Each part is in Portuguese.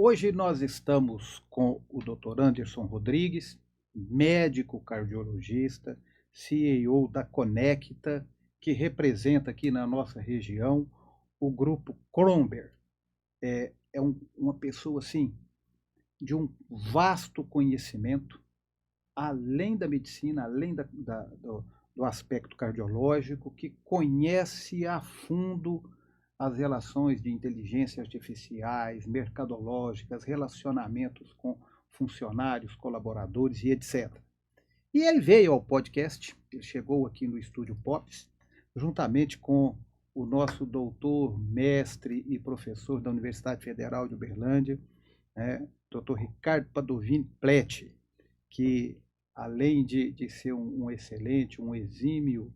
Hoje nós estamos com o Dr. Anderson Rodrigues, médico cardiologista, CEO da Conecta, que representa aqui na nossa região o grupo Kromber. Uma pessoa assim de um vasto conhecimento, além da medicina, além do aspecto cardiológico, que conhece a fundo as relações de inteligência artificiais, mercadológicas, relacionamentos com funcionários, colaboradores e etc. E ele veio ao podcast, ele chegou aqui no Estúdio Pops, juntamente com o nosso doutor, mestre e professor da Universidade Federal de Uberlândia, né, doutor Ricardo Padovini Pletti, que além de ser um excelente, um exímio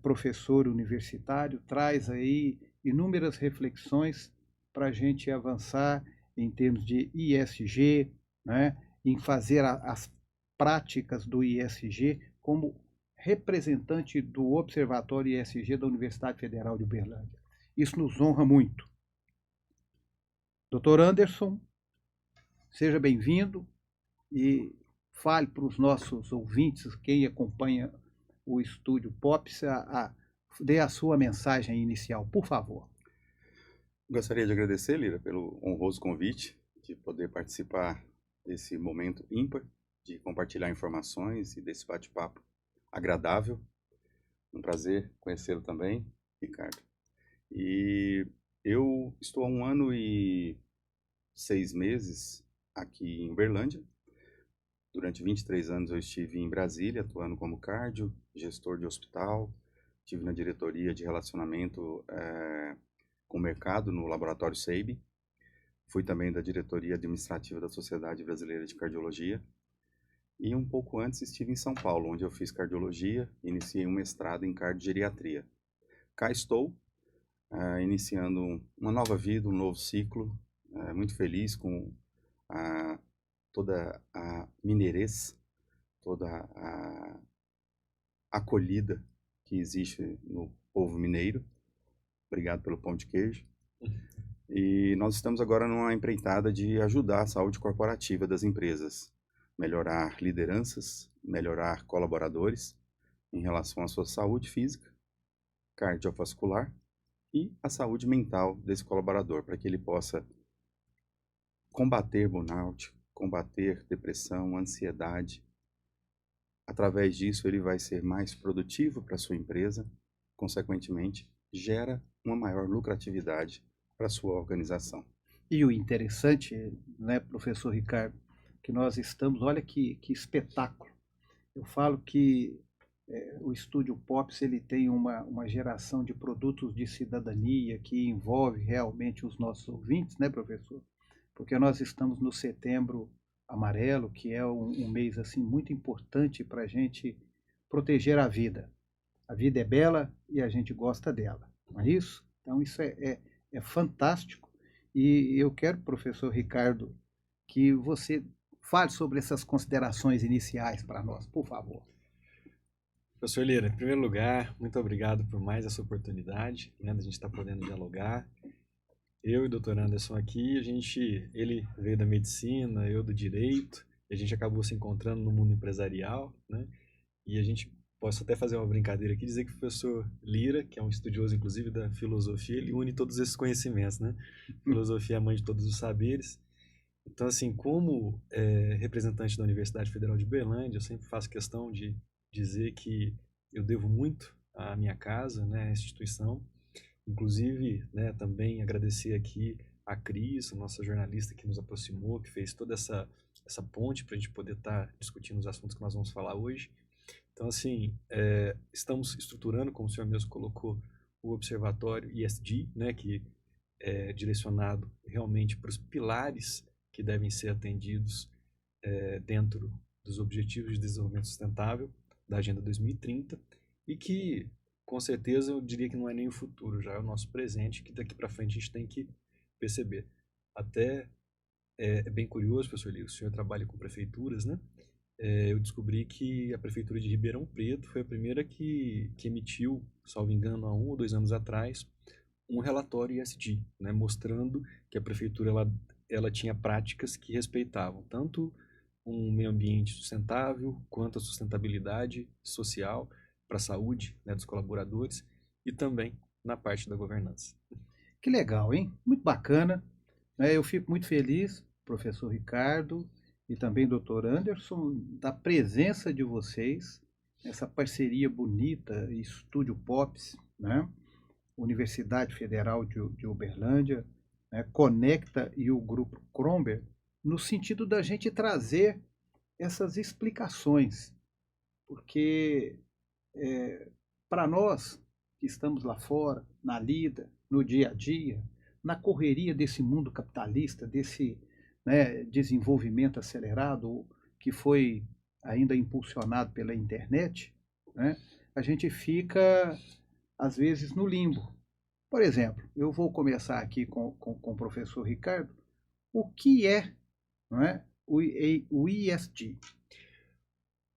professor universitário, traz aí inúmeras reflexões para a gente avançar em termos de ISG, né, em fazer as práticas do ISG como representante do Observatório ISG da Universidade Federal de Uberlândia. Isso nos honra muito. Dr. Anderson, seja bem-vindo e fale para os nossos ouvintes, quem acompanha o Estúdio Pops, dê a sua mensagem inicial, por favor. Gostaria de agradecer, Lira, pelo honroso convite de poder participar desse momento ímpar, de compartilhar informações e desse bate-papo agradável. Um prazer conhecê-lo também, Ricardo. E eu estou há 1 ano e 6 meses aqui em Uberlândia. Durante 23 anos eu estive em Brasília, atuando como cardio, gestor de hospital, estive na diretoria de relacionamento com o mercado no laboratório SEIB. Fui também da diretoria administrativa da Sociedade Brasileira de Cardiologia. E um pouco antes estive em São Paulo, onde eu fiz cardiologia e iniciei um mestrado em cardiogeriatria. Cá estou, iniciando uma nova vida, um novo ciclo, muito feliz com toda a mineirês, toda a acolhida que existe no povo mineiro. Obrigado pelo pão de queijo. E nós estamos agora numa empreitada de ajudar a saúde corporativa das empresas, melhorar lideranças, melhorar colaboradores em relação à sua saúde física, cardiovascular e a saúde mental desse colaborador, para que ele possa combater burnout, combater depressão, ansiedade. Através disso, ele vai ser mais produtivo para a sua empresa, consequentemente, gera uma maior lucratividade para a sua organização. E o interessante, né, professor Ricardo, que nós estamos, olha que espetáculo. Eu falo que o Estúdio Pops ele tem uma geração de produtos de cidadania que envolve realmente os nossos ouvintes, né, professor? Porque nós estamos no Setembro Amarelo, que é um mês assim muito importante para a gente proteger a vida. A vida é bela e a gente gosta dela, não é isso? Então isso é fantástico. E eu quero, professor Ricardo, que você fale sobre essas considerações iniciais para nós, por favor. Professor Lira, em primeiro lugar, muito obrigado por mais essa oportunidade, né, da gente estar podendo dialogar. Eu e o Dr. Anderson aqui, ele veio da medicina, eu do direito, e a gente acabou se encontrando no mundo empresarial, né? E a gente posso até fazer uma brincadeira aqui, dizer que o professor Lira, que é um estudioso inclusive da filosofia, ele une todos esses conhecimentos, né? Filosofia é a mãe de todos os saberes. Então, assim, como representante da Universidade Federal de Uberlândia, eu sempre faço questão de dizer que eu devo muito à minha casa, né, à instituição. Inclusive, né, também agradecer aqui a Cris, a nossa jornalista que nos aproximou, que fez toda essa ponte para a gente poder estar discutindo os assuntos que nós vamos falar hoje. Então, assim, estamos estruturando, como o senhor mesmo colocou, o Observatório ISD, né, que é direcionado realmente para os pilares que devem ser atendidos dentro dos Objetivos de Desenvolvimento Sustentável da Agenda 2030 e que, com certeza, eu diria que não é nem o futuro, já é o nosso presente, que daqui para frente a gente tem que perceber. Até é bem curioso, professor Lira, o senhor trabalha com prefeituras, né? Eu descobri que a Prefeitura de Ribeirão Preto foi a primeira que emitiu, salvo engano, há 1 ou 2 anos atrás, um relatório ESG, né, mostrando que a Prefeitura ela ela tinha práticas que respeitavam tanto um meio ambiente sustentável, quanto a sustentabilidade social para a saúde, né, dos colaboradores e também na parte da governança. Que legal, hein? Muito bacana. Né? Eu fico muito feliz, professor Ricardo e também doutor Anderson, da presença de vocês, essa parceria bonita, Estúdio Pops, né? Universidade Federal de Uberlândia, né? Conecta e o Grupo Kromber, no sentido da gente trazer essas explicações, porque para nós que estamos lá fora, na lida, no dia a dia, na correria desse mundo capitalista, desse, né, desenvolvimento acelerado que foi ainda impulsionado pela internet, né, a gente fica, às vezes, no limbo. Por exemplo, eu vou começar aqui com o professor Ricardo. O que é, não é, o ESG?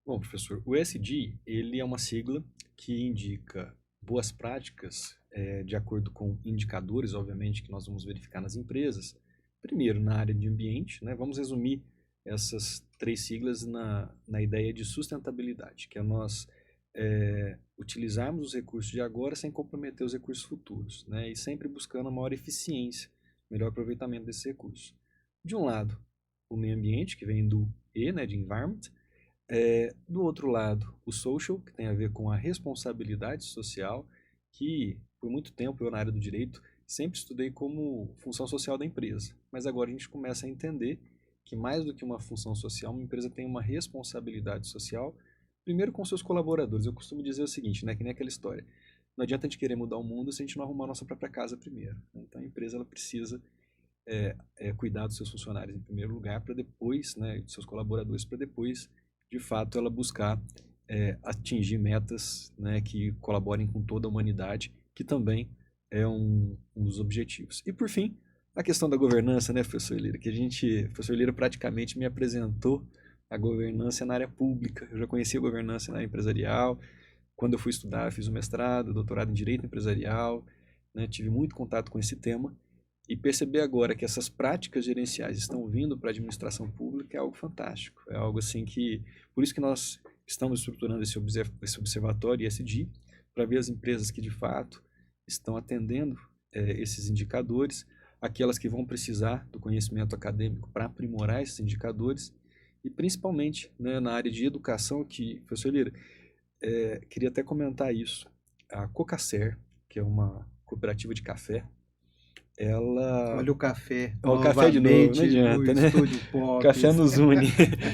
Bom, professor, o ESG ele é uma sigla que indica boas práticas de acordo com indicadores, obviamente, que nós vamos verificar nas empresas. Primeiro, na área de ambiente, né? Vamos resumir essas 3 siglas na ideia de sustentabilidade, que é nós utilizarmos os recursos de agora sem comprometer os recursos futuros, né? E sempre buscando a maior eficiência, melhor aproveitamento desses recursos. De um lado, o meio ambiente, que vem do E, né, de environment. Do outro lado, o social, que tem a ver com a responsabilidade social, que por muito tempo eu na área do direito sempre estudei como função social da empresa, mas agora a gente começa a entender que mais do que uma função social, uma empresa tem uma responsabilidade social, primeiro com seus colaboradores. Eu costumo dizer o seguinte, né, que nem aquela história, não adianta a gente querer mudar o mundo se a gente não arrumar a nossa própria casa primeiro. Então a empresa ela precisa cuidar dos seus funcionários em primeiro lugar, para depois, né, dos seus colaboradores, para depois de fato ela buscar atingir metas, né, que colaborem com toda a humanidade, que também é um dos objetivos. E por fim, a questão da governança, né, professor Lira, que o professor Lira praticamente me apresentou a governança na área pública. Eu já conhecia a governança na área empresarial. Quando eu fui estudar, eu fiz um mestrado, doutorado em Direito Empresarial, né, tive muito contato com esse tema. E perceber agora que essas práticas gerenciais estão vindo para a administração pública é algo fantástico. É algo assim que... Por isso que nós estamos estruturando esse observatório ESG, para ver as empresas que de fato estão atendendo esses indicadores, aquelas que vão precisar do conhecimento acadêmico para aprimorar esses indicadores, e principalmente, né, na área de educação, que, professor Lira, queria até comentar isso. A Cocacer, que é uma cooperativa de café, ela... Olha o café, o café de novo, não adianta, né? O café nos une.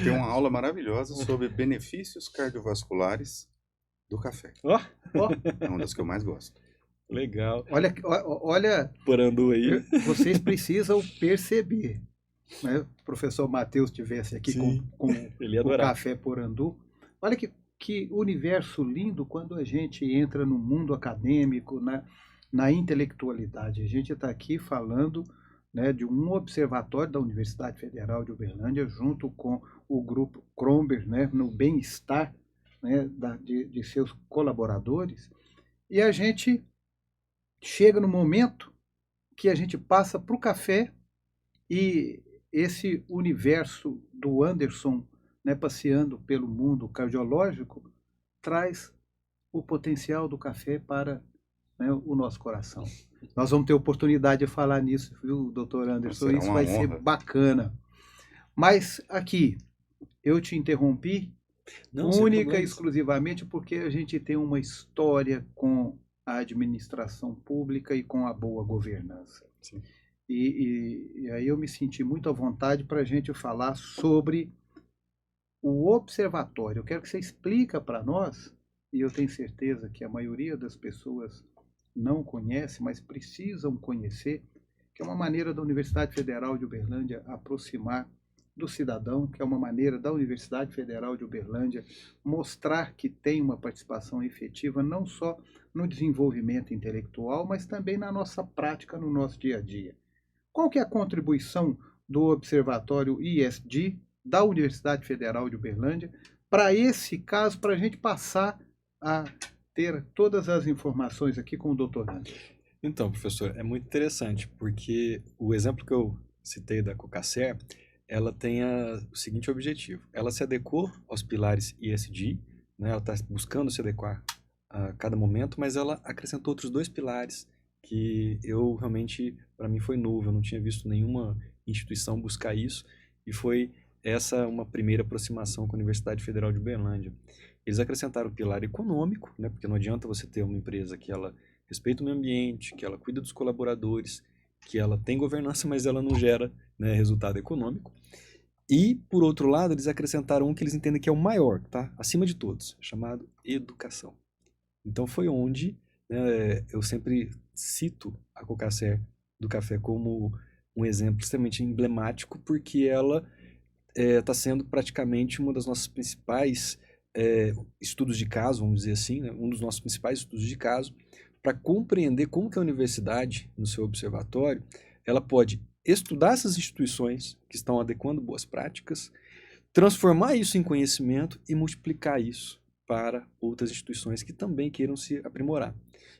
Tem uma aula maravilhosa sobre benefícios cardiovasculares do café. É uma das que eu mais gosto. Legal. Olha, Porandu aí. Vocês precisam perceber, né? O professor Matheus estivesse aqui com o café Porandu. Olha que universo lindo quando a gente entra no mundo acadêmico, na intelectualidade. A gente está aqui falando, né, de um observatório da Universidade Federal de Uberlândia, junto com o grupo Kromber, né, no bem-estar, né, de seus colaboradores, e a gente chega no momento que a gente passa para o café, e esse universo do Anderson, né, passeando pelo mundo cardiológico, traz o potencial do café para, né, o nosso coração. Nós vamos ter oportunidade de falar nisso, viu, doutor Anderson? Isso vai ser bacana. Mas aqui, eu te interrompi única e exclusivamente porque a gente tem uma história com a administração pública e com a boa governança. Sim. E aí eu me senti muito à vontade para a gente falar sobre o observatório. Eu quero que você explique para nós, e eu tenho certeza que a maioria das pessoas não conhece, mas precisam conhecer, que é uma maneira da Universidade Federal de Uberlândia aproximar do cidadão, que é uma maneira da Universidade Federal de Uberlândia mostrar que tem uma participação efetiva não só no desenvolvimento intelectual, mas também na nossa prática, no nosso dia a dia. Qual que é a contribuição do Observatório ESG da Universidade Federal de Uberlândia para esse caso, para a gente passar a ter todas as informações aqui com o doutor Anderson? Então, professor, é muito interessante, porque o exemplo que eu citei da Cocacer, ela tem o seguinte objetivo. Ela se adequou aos pilares ESG, né? Ela está buscando se adequar a cada momento, mas ela acrescentou outros 2 pilares que eu realmente, para mim foi novo, eu não tinha visto nenhuma instituição buscar isso, e foi essa uma primeira aproximação com a Universidade Federal de Uberlândia. Eles acrescentaram o pilar econômico, né? Porque não adianta você ter uma empresa que ela respeita o meio ambiente, que ela cuida dos colaboradores, que ela tem governança, mas ela não gera, né, resultado econômico. E, por outro lado, eles acrescentaram um que eles entendem que é o maior, tá? Acima de todos, chamado educação. Então foi onde, né, eu sempre cito a Cocacer do café como um exemplo extremamente emblemático, porque ela está sendo praticamente uma das nossas principais estudos de caso, vamos dizer assim, né? Um dos nossos principais estudos de caso, para compreender como que a universidade, no seu observatório, ela pode estudar essas instituições que estão adequando boas práticas, transformar isso em conhecimento e multiplicar isso para outras instituições que também queiram se aprimorar.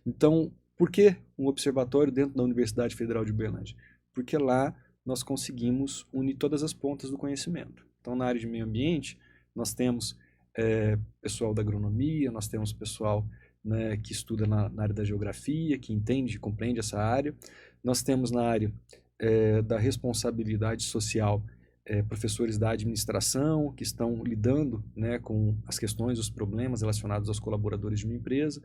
Então, por que um observatório dentro da Universidade Federal de Uberlândia? Porque lá nós conseguimos unir todas as pontas do conhecimento. Então, na área de meio ambiente, nós temos pessoal da agronomia, nós temos pessoal, né, que estuda na área da geografia, que entende e compreende essa área. Nós temos na área da responsabilidade social professores da administração que estão lidando, né, com as questões, os problemas relacionados aos colaboradores de uma empresa.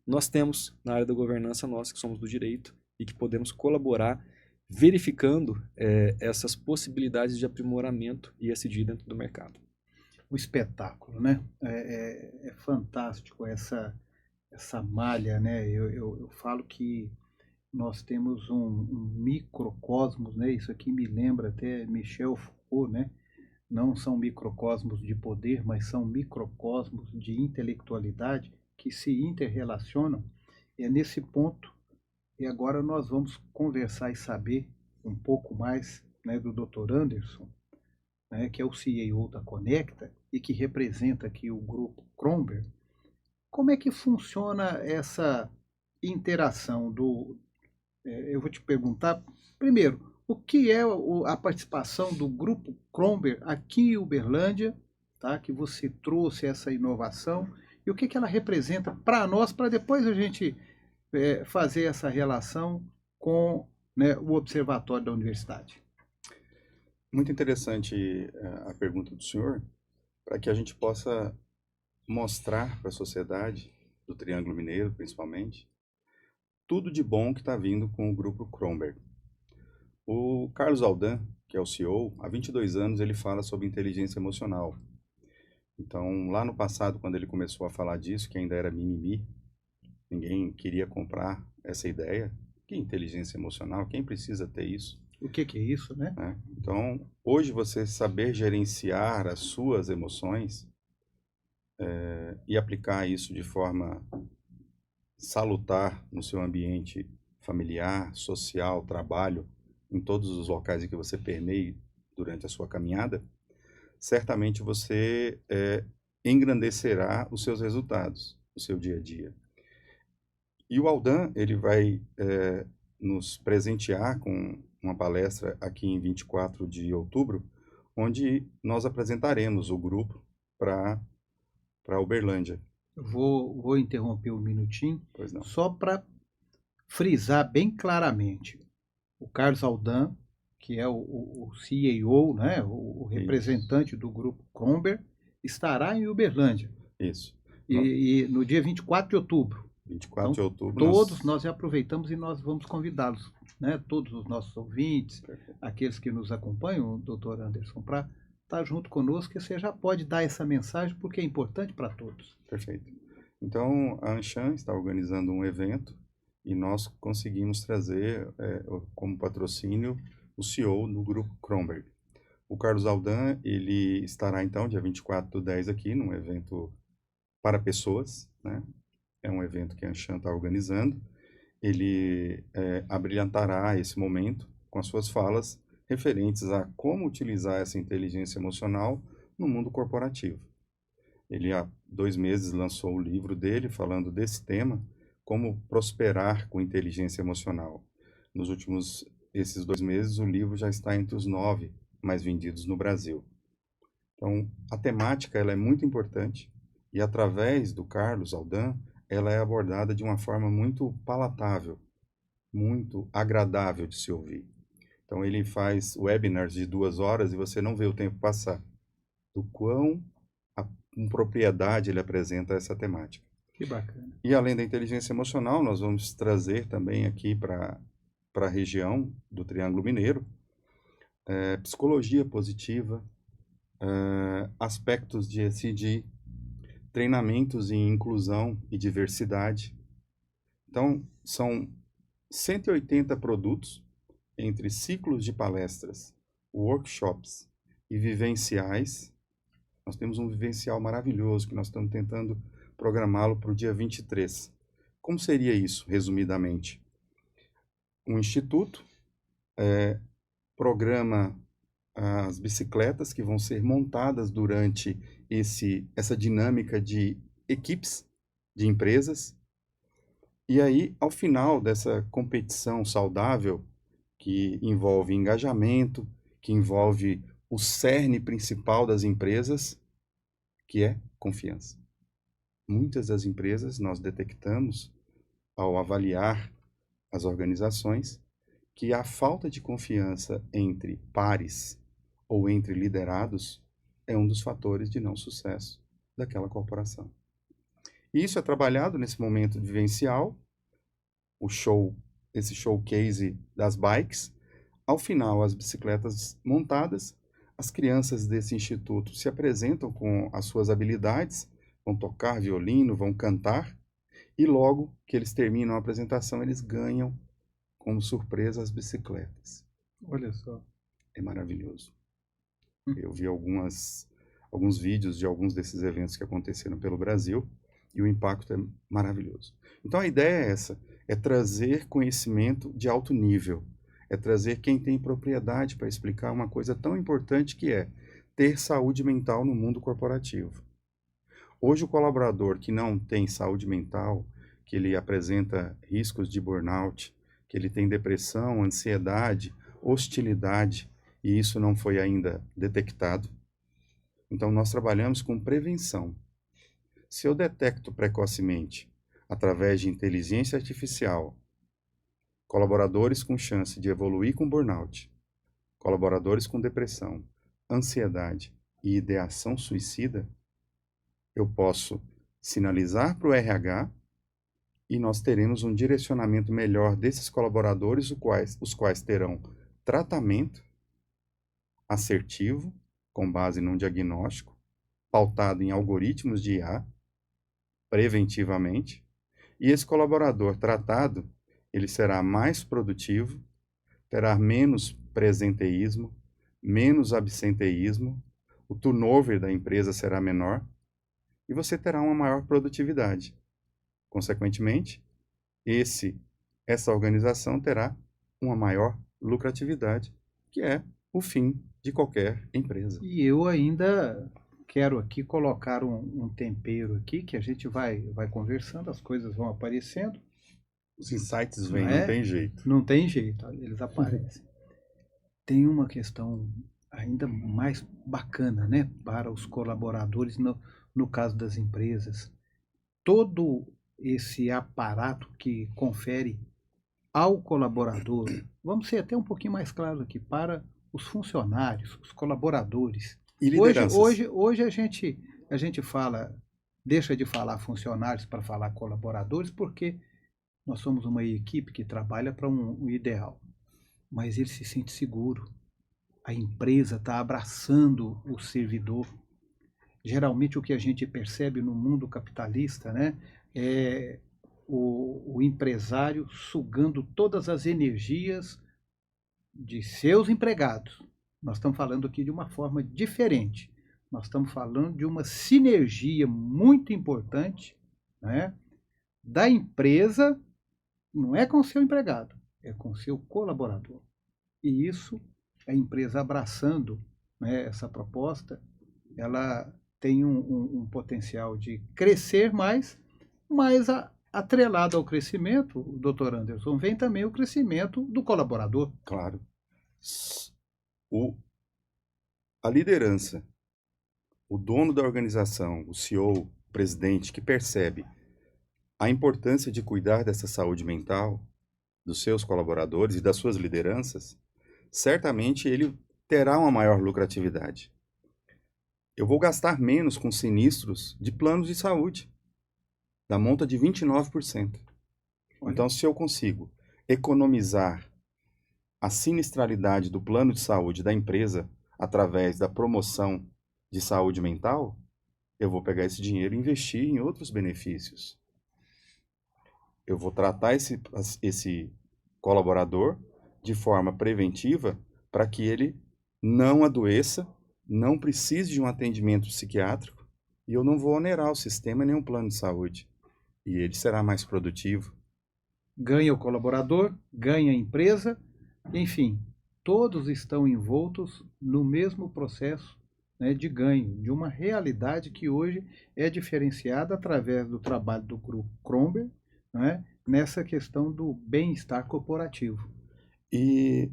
Nós temos na área da governança nós que somos do direito e que podemos colaborar verificando essas possibilidades de aprimoramento ESG dentro do mercado. O espetáculo, né? É fantástico essa malha, né? Eu falo que nós temos um microcosmos, né? Isso aqui me lembra até Michel Foucault, né? Não são microcosmos de poder, mas são microcosmos de intelectualidade que se interrelacionam. E é nesse ponto, e agora nós vamos conversar e saber um pouco mais, né, do Dr. Anderson, né, que é o CEO da Conecta e que representa aqui o grupo Kromberg. Como é que funciona essa interação eu vou te perguntar, primeiro, o que é a participação do Grupo Kromberg aqui em Uberlândia, tá? Que você trouxe essa inovação, e o que ela representa para nós, para depois a gente fazer essa relação com, né, o Observatório da Universidade. Muito interessante a pergunta do senhor, para que a gente possa mostrar para a sociedade, do Triângulo Mineiro principalmente, tudo de bom que está vindo com o Grupo Kromberg. O Carlos Aldan, que é o CEO, há 22 anos ele fala sobre inteligência emocional. Então, lá no passado, quando ele começou a falar disso, que ainda era mimimi, ninguém queria comprar essa ideia. Que inteligência emocional? Quem precisa ter isso? O que é isso, né? Então, hoje você saber gerenciar as suas emoções e aplicar isso de forma salutar no seu ambiente familiar, social, trabalho, em todos os locais em que você permeie durante a sua caminhada, certamente você engrandecerá os seus resultados, o seu dia a dia. E o Aldan, ele vai nos presentear com uma palestra aqui em 24 de outubro, onde nós apresentaremos o grupo para Uberlândia. Vou interromper um minutinho, Pois não. só para frisar bem claramente. O Carlos Aldan, que é o CEO, né, o representante do grupo Kromberg, estará em Uberlândia. Isso. E no dia 24 de outubro. 24 de outubro. Todos nós já aproveitamos e nós vamos convidá-los, né, todos os nossos ouvintes, aqueles que nos acompanham, doutor Anderson, para estar junto conosco, que você já pode dar essa mensagem, porque é importante para todos. Perfeito. Então, a Anshan está organizando um evento e nós conseguimos trazer como patrocínio o CEO do Grupo Kromberg. O Carlos Aldan, ele estará então dia 24/10 aqui num evento para pessoas, né? É um evento que a Anshan está organizando. Ele abrilhantará esse momento com as suas falas referentes a como utilizar essa inteligência emocional no mundo corporativo. Ele há 2 meses lançou o livro dele falando desse tema, como prosperar com inteligência emocional. Nos últimos esses 2 meses, o livro já está entre os 9 mais vendidos no Brasil. Então, a temática ela é muito importante e, através do Carlos Aldan, ela é abordada de uma forma muito palatável, muito agradável de se ouvir. Então, ele faz webinars de 2 horas e você não vê o tempo passar, do quão com propriedade ele apresenta essa temática. Que bacana. E, além da inteligência emocional, nós vamos trazer também aqui para a região do Triângulo Mineiro, psicologia positiva, aspectos de ESG, treinamentos em inclusão e diversidade. Então, são 180 produtos entre ciclos de palestras, workshops e vivenciais. Nós temos um vivencial maravilhoso que nós estamos tentando programá-lo para o dia 23. Como seria isso, resumidamente? Um instituto programa as bicicletas que vão ser montadas durante essa dinâmica de equipes, de empresas. E aí, ao final dessa competição saudável, que envolve engajamento, que envolve o cerne principal das empresas, que é confiança. Muitas das empresas nós detectamos, ao avaliar as organizações, que a falta de confiança entre pares ou entre liderados é um dos fatores de não sucesso daquela corporação. E isso é trabalhado nesse momento vivencial, esse showcase das bikes. Ao final, as bicicletas montadas, as crianças desse instituto se apresentam com as suas habilidades, vão tocar violino, vão cantar, e logo que eles terminam a apresentação, eles ganham como surpresa as bicicletas. Olha só. É maravilhoso. Eu vi alguns vídeos de alguns desses eventos que aconteceram pelo Brasil e o impacto é maravilhoso. Então a ideia é essa, é trazer conhecimento de alto nível, é trazer quem tem propriedade para explicar uma coisa tão importante que é ter saúde mental no mundo corporativo. Hoje o colaborador que não tem saúde mental, que ele apresenta riscos de burnout, que ele tem depressão, ansiedade, hostilidade, e isso não foi ainda detectado. Então, nós trabalhamos com prevenção. Se eu detecto precocemente, através de inteligência artificial, colaboradores com chance de evoluir com burnout, colaboradores com depressão, ansiedade e ideação suicida, eu posso sinalizar para o RH e nós teremos um direcionamento melhor desses colaboradores, os quais terão tratamento assertivo, com base num diagnóstico, pautado em algoritmos de IA, preventivamente, e esse colaborador tratado, ele será mais produtivo, terá menos presenteísmo, menos absenteísmo, o turnover da empresa será menor, e você terá uma maior produtividade. Consequentemente, essa organização terá uma maior lucratividade, que é o fim de qualquer empresa. E eu ainda quero aqui colocar um tempero aqui, que a gente vai conversando, as coisas vão aparecendo. Os insights vêm, Não é? não tem jeito. Não tem jeito, eles aparecem. Tem uma questão ainda mais bacana, né, para os colaboradores, no caso das empresas. Todo esse aparato que confere ao colaborador, vamos ser até um pouquinho mais claros aqui, para os funcionários, os colaboradores. E lideranças. Hoje a gente fala, deixa de falar funcionários para falar colaboradores, porque nós somos uma equipe que trabalha para um ideal. Mas ele se sente seguro. A empresa está abraçando o servidor. Geralmente o que a gente percebe no mundo capitalista, né, é o empresário sugando todas as energias de seus empregados. Nós estamos falando aqui de uma forma diferente. Nós estamos falando de uma sinergia muito importante, né, da empresa, não é com o seu empregado, é com o seu colaborador. E isso, a empresa abraçando, né, essa proposta, ela tem um potencial de crescer mais, mas atrelado ao crescimento, doutor Anderson, vem também o crescimento do colaborador. Claro. A liderança, o dono da organização, o CEO, o presidente, que percebe a importância de cuidar dessa saúde mental dos seus colaboradores e das suas lideranças, certamente ele terá uma maior lucratividade. Eu vou gastar menos com sinistros de planos de saúde, da monta de 29%. Então, se eu consigo economizar a sinistralidade do plano de saúde da empresa através da promoção de saúde mental, eu vou pegar esse dinheiro e investir em outros benefícios. Eu vou tratar esse colaborador de forma preventiva para que ele não adoeça, não precise de um atendimento psiquiátrico e eu não vou onerar o sistema nem o plano de saúde. E ele será mais produtivo. Ganha o colaborador, ganha a empresa, enfim, todos estão envoltos no mesmo processo, né, de ganho, de uma realidade que hoje é diferenciada através do trabalho do grupo Kromberg, né, nessa questão do bem-estar corporativo. E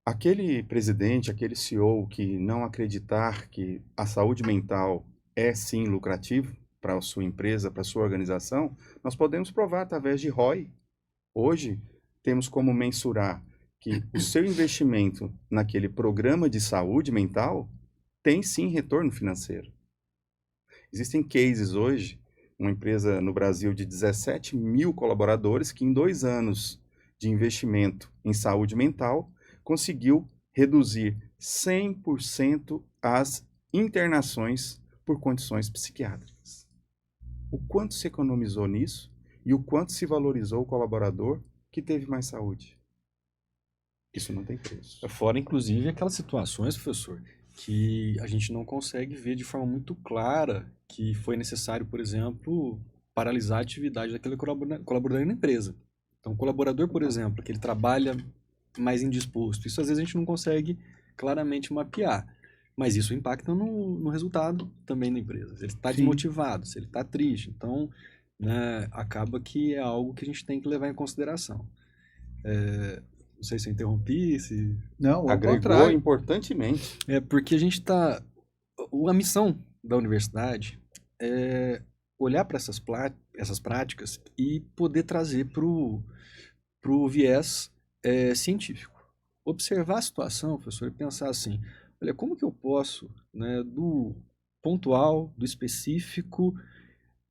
aquele presidente, aquele CEO que não acreditar que a saúde mental é sim lucrativo para a sua empresa, para a sua organização, nós podemos provar através de ROI. Hoje, temos como mensurar que o seu investimento naquele programa de saúde mental tem sim retorno financeiro. Existem cases hoje, uma empresa no Brasil de 17 mil colaboradores que em 2 anos de investimento em saúde mental conseguiu reduzir 100% as internações por condições psiquiátricas. O quanto se economizou nisso e o quanto se valorizou o colaborador que teve mais saúde. Isso não tem preço. Fora, inclusive, aquelas situações, professor, que a gente não consegue ver de forma muito clara que foi necessário, por exemplo, paralisar a atividade daquele colaborador na empresa. Então, o colaborador, por exemplo, que ele trabalha mais indisposto, isso às vezes a gente não consegue claramente mapear, mas isso impacta no resultado também da empresa. Se ele está desmotivado, se ele está triste, então, né, acaba que é algo que a gente tem que levar em consideração. Não sei se eu interrompi, se... Não, ao Agregou contrário. importantemente. Porque a gente está... A missão da universidade é olhar para essas práticas e poder trazer para o viés científico. Observar a situação, professor, e pensar assim, olha, como que eu posso, né, do pontual, do específico,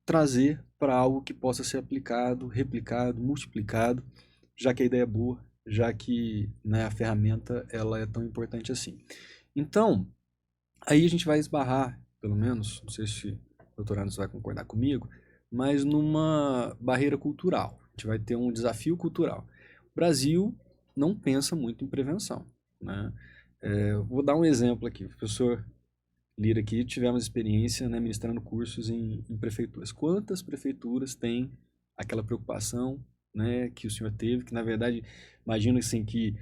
trazer para algo que possa ser aplicado, replicado, multiplicado, já que a ideia é boa, já que, né, a ferramenta ela é tão importante assim. Então, aí a gente vai esbarrar, pelo menos, não sei se o doutor Anderson vai concordar comigo, mas numa barreira cultural. A gente vai ter um desafio cultural. O Brasil não pensa muito em prevenção, né? Vou dar um exemplo aqui. O professor Lira aqui, tivemos experiência, né, ministrando cursos em prefeituras. Quantas prefeituras têm aquela preocupação, né, que o senhor teve, que na verdade, imagino assim, que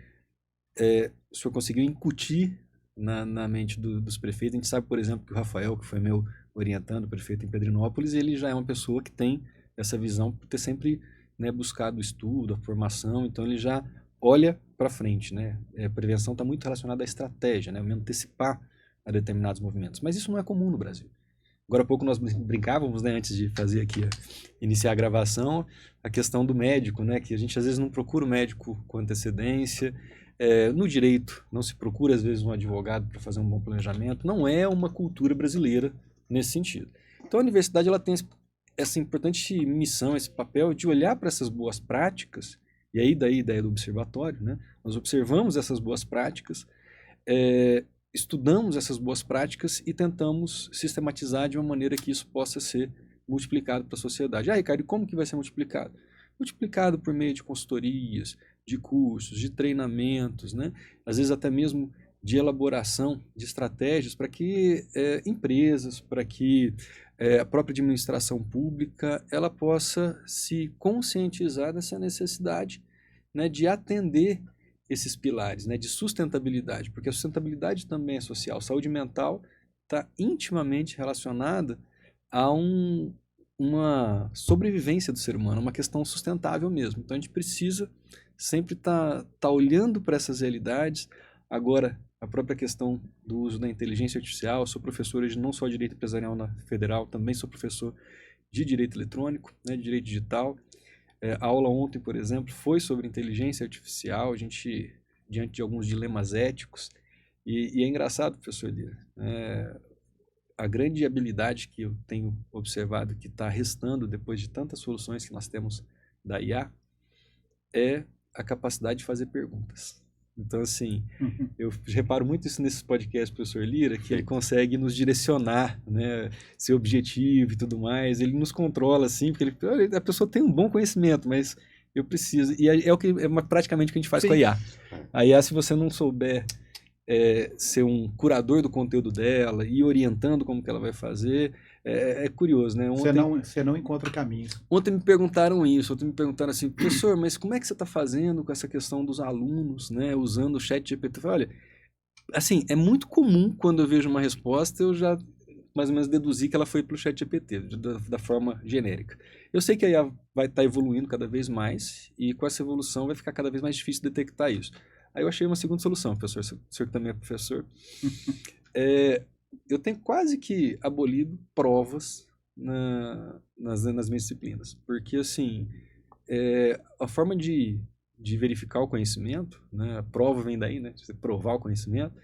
o senhor conseguiu incutir na mente dos prefeitos. A gente sabe, por exemplo, que o Rafael, que foi meu orientando, prefeito em Pedrinópolis, ele já é uma pessoa que tem essa visão por ter sempre, né, buscado o estudo, a formação, então ele já olha para frente, né? A prevenção está muito relacionada à estratégia, né? Antecipar a determinados movimentos. Mas isso não é comum no Brasil. Agora há pouco nós brincávamos, né, antes de fazer aqui, iniciar a gravação, a questão do médico, né, que a gente às vezes não procura o médico com antecedência. No direito, não se procura às vezes um advogado para fazer um bom planejamento. Não é uma cultura brasileira nesse sentido. Então a universidade ela tem essa importante missão, esse papel de olhar para essas boas práticas, e aí daí a ideia do observatório, né? Nós observamos essas boas práticas, estudamos essas boas práticas e tentamos sistematizar de uma maneira que isso possa ser multiplicado para a sociedade. Ricardo, e como que vai ser multiplicado? Multiplicado por meio de consultorias, de cursos, de treinamentos, né? Às vezes até mesmo de elaboração de estratégias para que empresas, para que a própria administração pública ela possa se conscientizar dessa necessidade, né, de atender esses pilares, né, de sustentabilidade, porque a sustentabilidade também é social. Saúde mental está intimamente relacionada a um uma sobrevivência do ser humano, uma questão sustentável mesmo. Então a gente precisa sempre tá olhando para essas realidades. Agora, a própria questão do uso da inteligência artificial, eu sou professor de não só direito empresarial na Federal, também sou professor de direito eletrônico, né, de direito digital. A aula ontem, por exemplo, foi sobre inteligência artificial, a gente, diante de alguns dilemas éticos, e é engraçado, professor Lira, a grande habilidade que eu tenho observado que está restando depois de tantas soluções que nós temos da IA é a capacidade de fazer perguntas. Então, assim, eu reparo muito isso nesses podcasts, professor Lira, que ele consegue nos direcionar, né, ser objetivo e tudo mais. Ele nos controla, assim, porque a pessoa tem um bom conhecimento, mas eu preciso. E praticamente o que a gente faz com a IA. A IA, se você não souber ser um curador do conteúdo dela e orientando como que ela vai fazer, é curioso, né? Você não encontra caminhos. Ontem me perguntaram isso, ontem me perguntaram assim, professor, mas como é que você está fazendo com essa questão dos alunos, né, usando o ChatGPT? Eu falei, olha, assim, é muito comum quando eu vejo uma resposta, eu já mais ou menos deduzi que ela foi para o ChatGPT, da forma genérica. Eu sei que a IA vai estar evoluindo cada vez mais e com essa evolução vai ficar cada vez mais difícil detectar isso. Aí eu achei uma segunda solução, professor, o senhor que também é professor. Eu tenho quase que abolido provas nas minhas disciplinas, porque assim, a forma de verificar o conhecimento, né, a prova vem daí, né, você provar o conhecimento,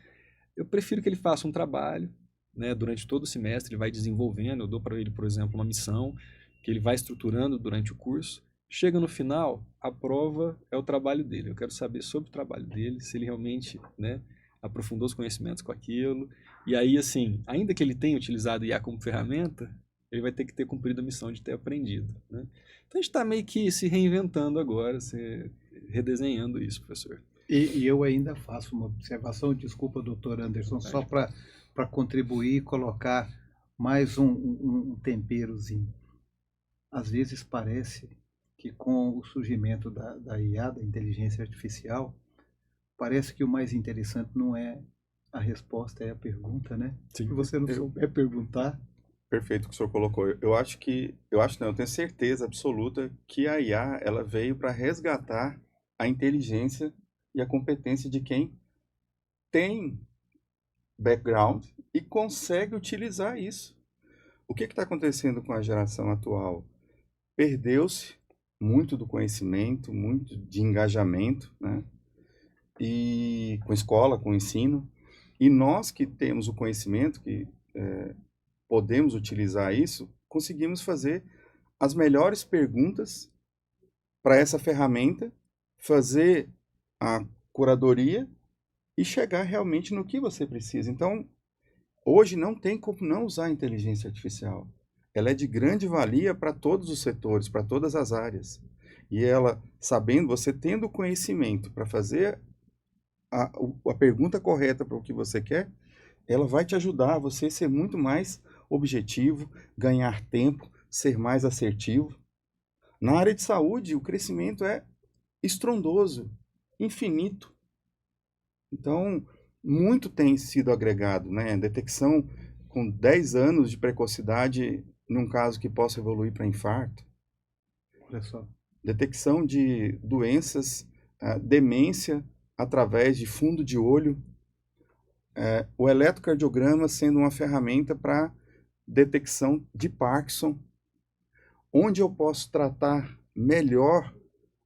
eu prefiro que ele faça um trabalho, né, durante todo o semestre, ele vai desenvolvendo, eu dou para ele, por exemplo, uma missão, que ele vai estruturando durante o curso. Chega no final, a prova é o trabalho dele. Eu quero saber sobre o trabalho dele, se ele realmente, né, aprofundou os conhecimentos com aquilo. E aí, assim, ainda que ele tenha utilizado IA como ferramenta, ele vai ter que ter cumprido a missão de ter aprendido, né? Então a gente está meio que se reinventando agora, redesenhando isso, professor. E eu ainda faço uma observação, desculpa, doutor Anderson, só para contribuir e colocar mais um temperozinho. Às vezes parece que com o surgimento da IA, da inteligência artificial, parece que o mais interessante não é a resposta, é a pergunta, né? Sim. Se você não souber perguntar... Perfeito o que o senhor colocou. Eu tenho certeza absoluta que a IA, ela veio para resgatar a inteligência e a competência de quem tem background e consegue utilizar isso. O que está acontecendo com a geração atual? Perdeu-se muito do conhecimento, muito de engajamento, né? E com escola, com ensino. E nós que temos o conhecimento, que podemos utilizar isso, conseguimos fazer as melhores perguntas para essa ferramenta, fazer a curadoria e chegar realmente no que você precisa. Então, hoje não tem como não usar a inteligência artificial. Ela é de grande valia para todos os setores, para todas as áreas. E ela, sabendo, você tendo conhecimento para fazer a pergunta correta para o que você quer, ela vai te ajudar a você ser muito mais objetivo, ganhar tempo, ser mais assertivo. Na área de saúde, o crescimento é estrondoso, infinito. Então, muito tem sido agregado, né? Detecção com 10 anos de precocidade num caso que possa evoluir para infarto. Olha só. Detecção de doenças, demência através de fundo de olho. O eletrocardiograma sendo uma ferramenta para detecção de Parkinson, onde eu posso tratar melhor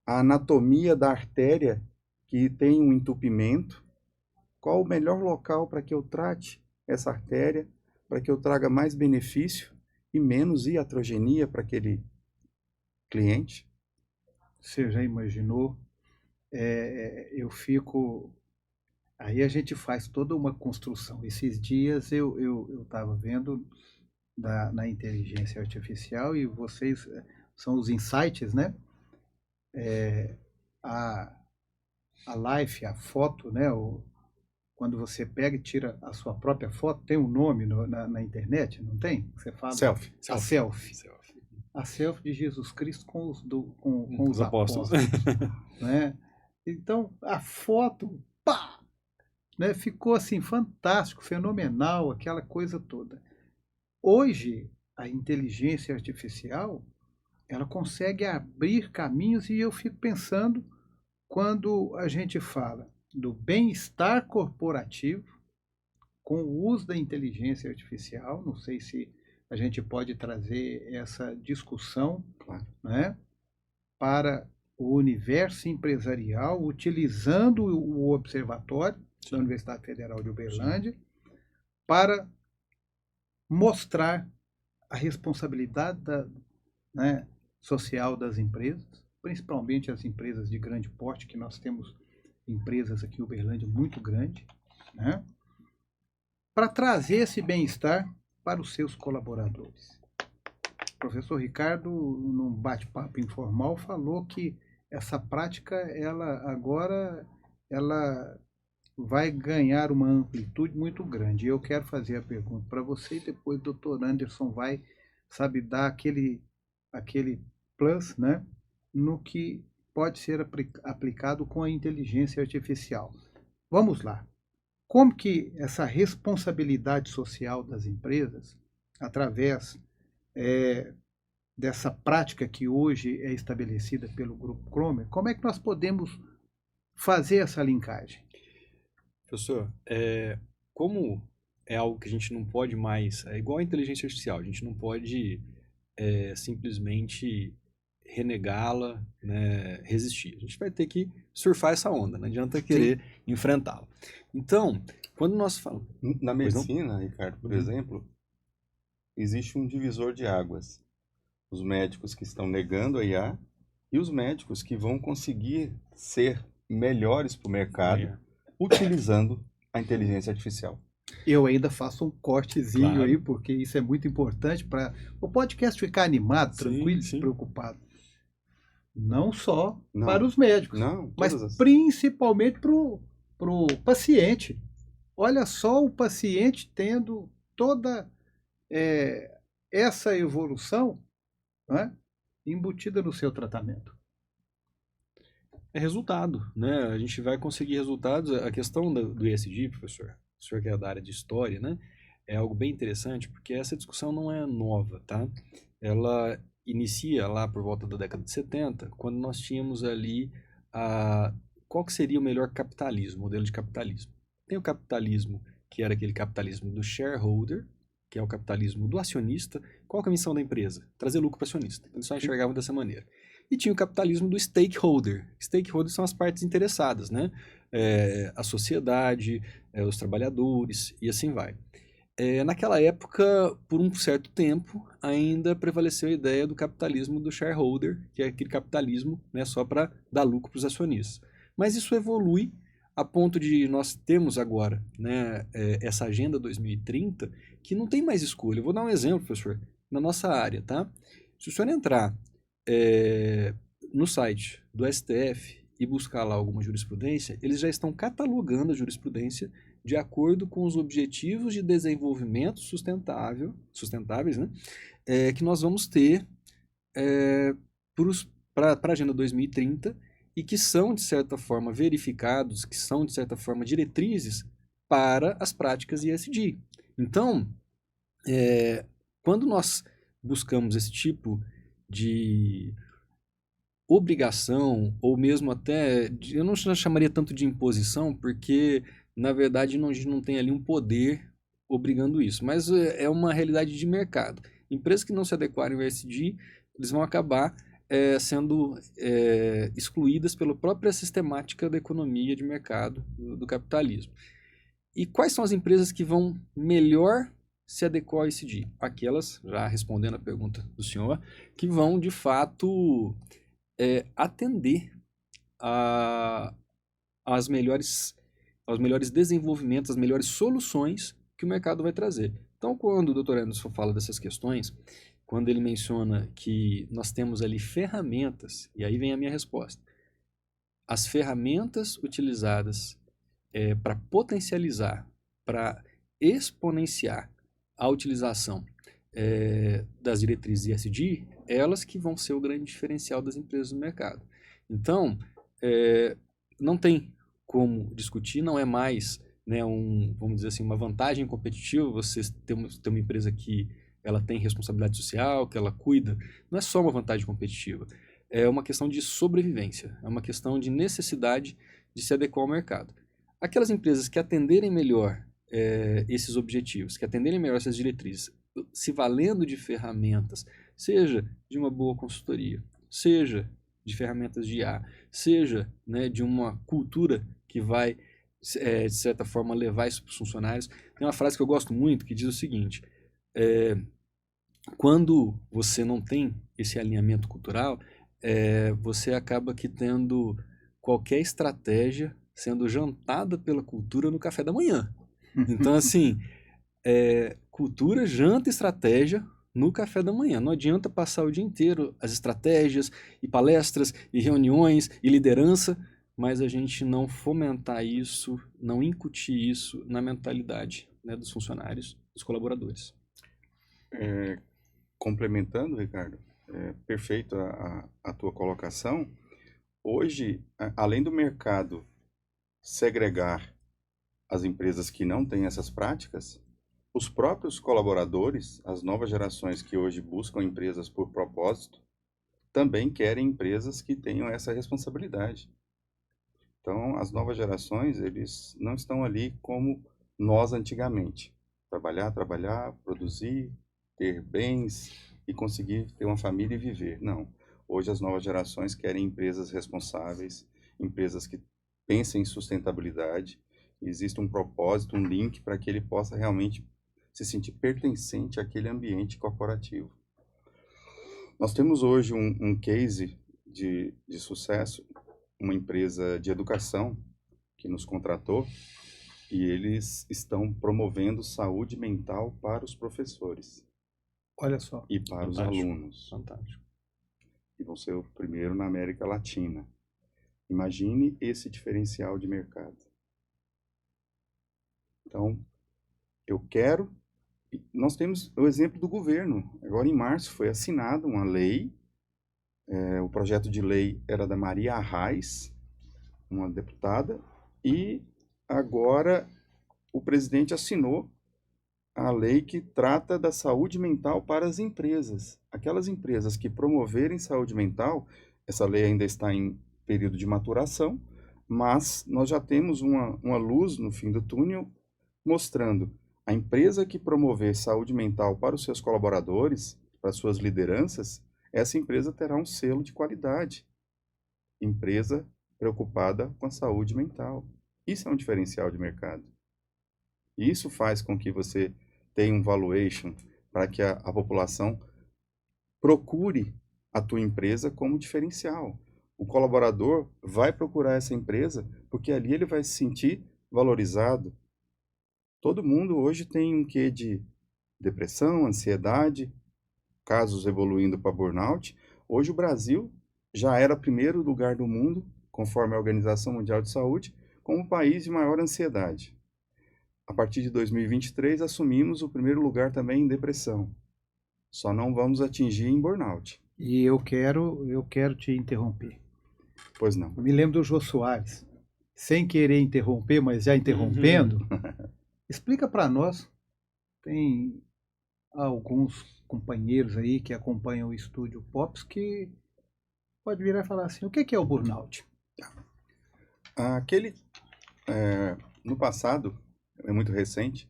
a anatomia da artéria que tem um entupimento, qual o melhor local para que eu trate essa artéria, para que eu traga mais benefício e menos iatrogenia para aquele cliente. Você já imaginou? Eu fico... Aí a gente faz toda uma construção. Esses dias eu estava vendo na inteligência artificial e vocês são os insights, né? A life, a foto, né? Quando você pega e tira a sua própria foto, tem um nome na internet, não tem? Você fala Selfie. A selfie. A selfie de Jesus Cristo com os apóstolos. Né? Então, a foto, pá! Né? Ficou assim, fantástico, fenomenal, aquela coisa toda. Hoje, a inteligência artificial, ela consegue abrir caminhos e eu fico pensando quando a gente fala do bem-estar corporativo com o uso da inteligência artificial, não sei se a gente pode trazer essa discussão, Claro. né, para o universo empresarial, utilizando o observatório da Universidade Federal de Uberlândia, para mostrar a responsabilidade né, social das empresas, principalmente as empresas de grande porte, que nós temos empresas aqui em Uberlândia muito grandes, né, para trazer esse bem-estar para os seus colaboradores. O professor Ricardo, num bate-papo informal, falou que essa prática, ela vai ganhar uma amplitude muito grande. Eu quero fazer a pergunta para você e depois o doutor Anderson vai, sabe, dar aquele plus, né, no que pode ser aplicado com a inteligência artificial. Vamos lá. Como que essa responsabilidade social das empresas, através dessa prática que hoje é estabelecida pelo Grupo Cromer, como é que nós podemos fazer essa linkagem? Professor, como é algo que a gente não pode mais, é igual a inteligência artificial, a gente não pode simplesmente renegá-la, né, resistir. A gente vai ter que surfar essa onda, não adianta querer enfrentá-la. Então, quando nós falamos... Na medicina, Ricardo, por exemplo, existe um divisor de águas. Os médicos que estão negando a IA e os médicos que vão conseguir ser melhores para o mercado utilizando a inteligência artificial. Eu ainda faço um cortezinho Claro. aí, porque isso é muito importante para o podcast ficar animado, tranquilo, sim. despreocupado. Não só Não. para os médicos, Não, mas todas as... principalmente para o paciente. Olha só o paciente tendo toda essa evolução, né, embutida no seu tratamento. É resultado, né? A gente vai conseguir resultados. A questão do ESG, professor, o senhor que é da área de história, né? É algo bem interessante, porque essa discussão não é nova, tá? Ela inicia lá por volta da década de 70, quando nós tínhamos ali qual que seria o melhor capitalismo, modelo de capitalismo. Tem o capitalismo, que era aquele capitalismo do shareholder, que é o capitalismo do acionista. Qual que é a missão da empresa? Trazer lucro para o acionista. Eles só enxergavam dessa maneira. E tinha o capitalismo do stakeholder. Stakeholders são as partes interessadas, né? A sociedade, os trabalhadores e assim vai. Naquela época, por um certo tempo, ainda prevaleceu a ideia do capitalismo do shareholder, que é aquele capitalismo, né, só para dar lucro para os acionistas. Mas isso evolui a ponto de nós termos agora, né, essa Agenda 2030, que não tem mais escolha. Eu vou dar um exemplo, professor, na nossa área, tá? Se o senhor entrar no site do STF e buscar lá alguma jurisprudência, eles já estão catalogando a jurisprudência de acordo com os objetivos de desenvolvimento sustentáveis, né, que nós vamos ter para a Agenda 2030 e que são, de certa forma, verificados, que são, de certa forma, diretrizes para as práticas ESG. Então, quando nós buscamos esse tipo de obrigação, ou mesmo até, eu não chamaria tanto de imposição, porque, na verdade, a gente não tem ali um poder obrigando isso, mas é uma realidade de mercado. Empresas que não se adequarem ao ESG, eles vão acabar sendo excluídas pela própria sistemática da economia de mercado, do capitalismo. E quais são as empresas que vão melhor se adequar ao ESG? Aquelas, já respondendo a pergunta do senhor, que vão, de fato, atender aos melhores desenvolvimentos, as melhores soluções que o mercado vai trazer. Então, quando o Dr. Anderson fala dessas questões, quando ele menciona que nós temos ali ferramentas, e aí vem a minha resposta, as ferramentas utilizadas para potencializar, para exponenciar a utilização das diretrizes ESG, elas que vão ser o grande diferencial das empresas no mercado. Então, não tem como discutir, não é mais, né, vamos dizer assim, uma vantagem competitiva você ter uma empresa que ela tem responsabilidade social, que ela cuida, não é só uma vantagem competitiva, é uma questão de sobrevivência, é uma questão de necessidade de se adequar ao mercado. Aquelas empresas que atenderem melhor esses objetivos, que atenderem melhor essas diretrizes, se valendo de ferramentas, seja de uma boa consultoria, seja de ferramentas de IA, seja, né, de uma cultura que vai, de certa forma, levar isso para os funcionários. Tem uma frase que eu gosto muito que diz o seguinte: quando você não tem esse alinhamento cultural, você acaba que tendo qualquer estratégia sendo jantada pela cultura no café da manhã. Então, assim, cultura, janta, estratégia no café da manhã. Não adianta passar o dia inteiro as estratégias e palestras e reuniões e liderança, mas a gente não fomentar isso, não incutir isso na mentalidade, né, dos funcionários, dos colaboradores. Complementando, Ricardo, perfeito a tua colocação. Hoje, além do mercado segregar as empresas que não têm essas práticas, os próprios colaboradores, as novas gerações que hoje buscam empresas por propósito, também querem empresas que tenham essa responsabilidade. Então, as novas gerações, eles não estão ali como nós antigamente. Trabalhar, produzir, ter bens e conseguir ter uma família e viver. Não. Hoje as novas gerações querem empresas responsáveis, empresas que pensem em sustentabilidade. Existe um propósito, um link para que ele possa realmente se sentir pertencente àquele ambiente corporativo. Nós temos hoje um case de sucesso, uma empresa de educação que nos contratou e eles estão promovendo saúde mental para os professores. Olha só. E para os alunos. Fantástico. E vão ser o primeiro na América Latina. Imagine esse diferencial de mercado. Então, eu quero... Nós temos o exemplo do governo. Agora, em março, foi assinada uma lei. O projeto de lei era da Maria Arraes, uma deputada, e agora o presidente assinou a lei que trata da saúde mental para as empresas. Aquelas empresas que promoverem saúde mental, essa lei ainda está em período de maturação, mas nós já temos uma luz no fim do túnel mostrando a empresa que promover saúde mental para os seus colaboradores, para as suas lideranças, essa empresa terá um selo de qualidade. Empresa preocupada com a saúde mental. Isso é um diferencial de mercado. E isso faz com que você tenha um valuation para que a população procure a tua empresa como diferencial. O colaborador vai procurar essa empresa porque ali ele vai se sentir valorizado. Todo mundo hoje tem um quê de depressão, ansiedade, casos evoluindo para burnout. Hoje o Brasil já era primeiro lugar do mundo, conforme a Organização Mundial de Saúde, como o país de maior ansiedade. A partir de 2023, assumimos o primeiro lugar também em depressão. Só não vamos atingir em burnout. E eu quero te interromper. Pois não. Eu me lembro do Jô Soares, sem querer interromper, mas já interrompendo. Explica para nós, tem alguns companheiros aí que acompanham o Estúdio Pops que pode virar e falar assim, o que é o burnout? No passado, é muito recente,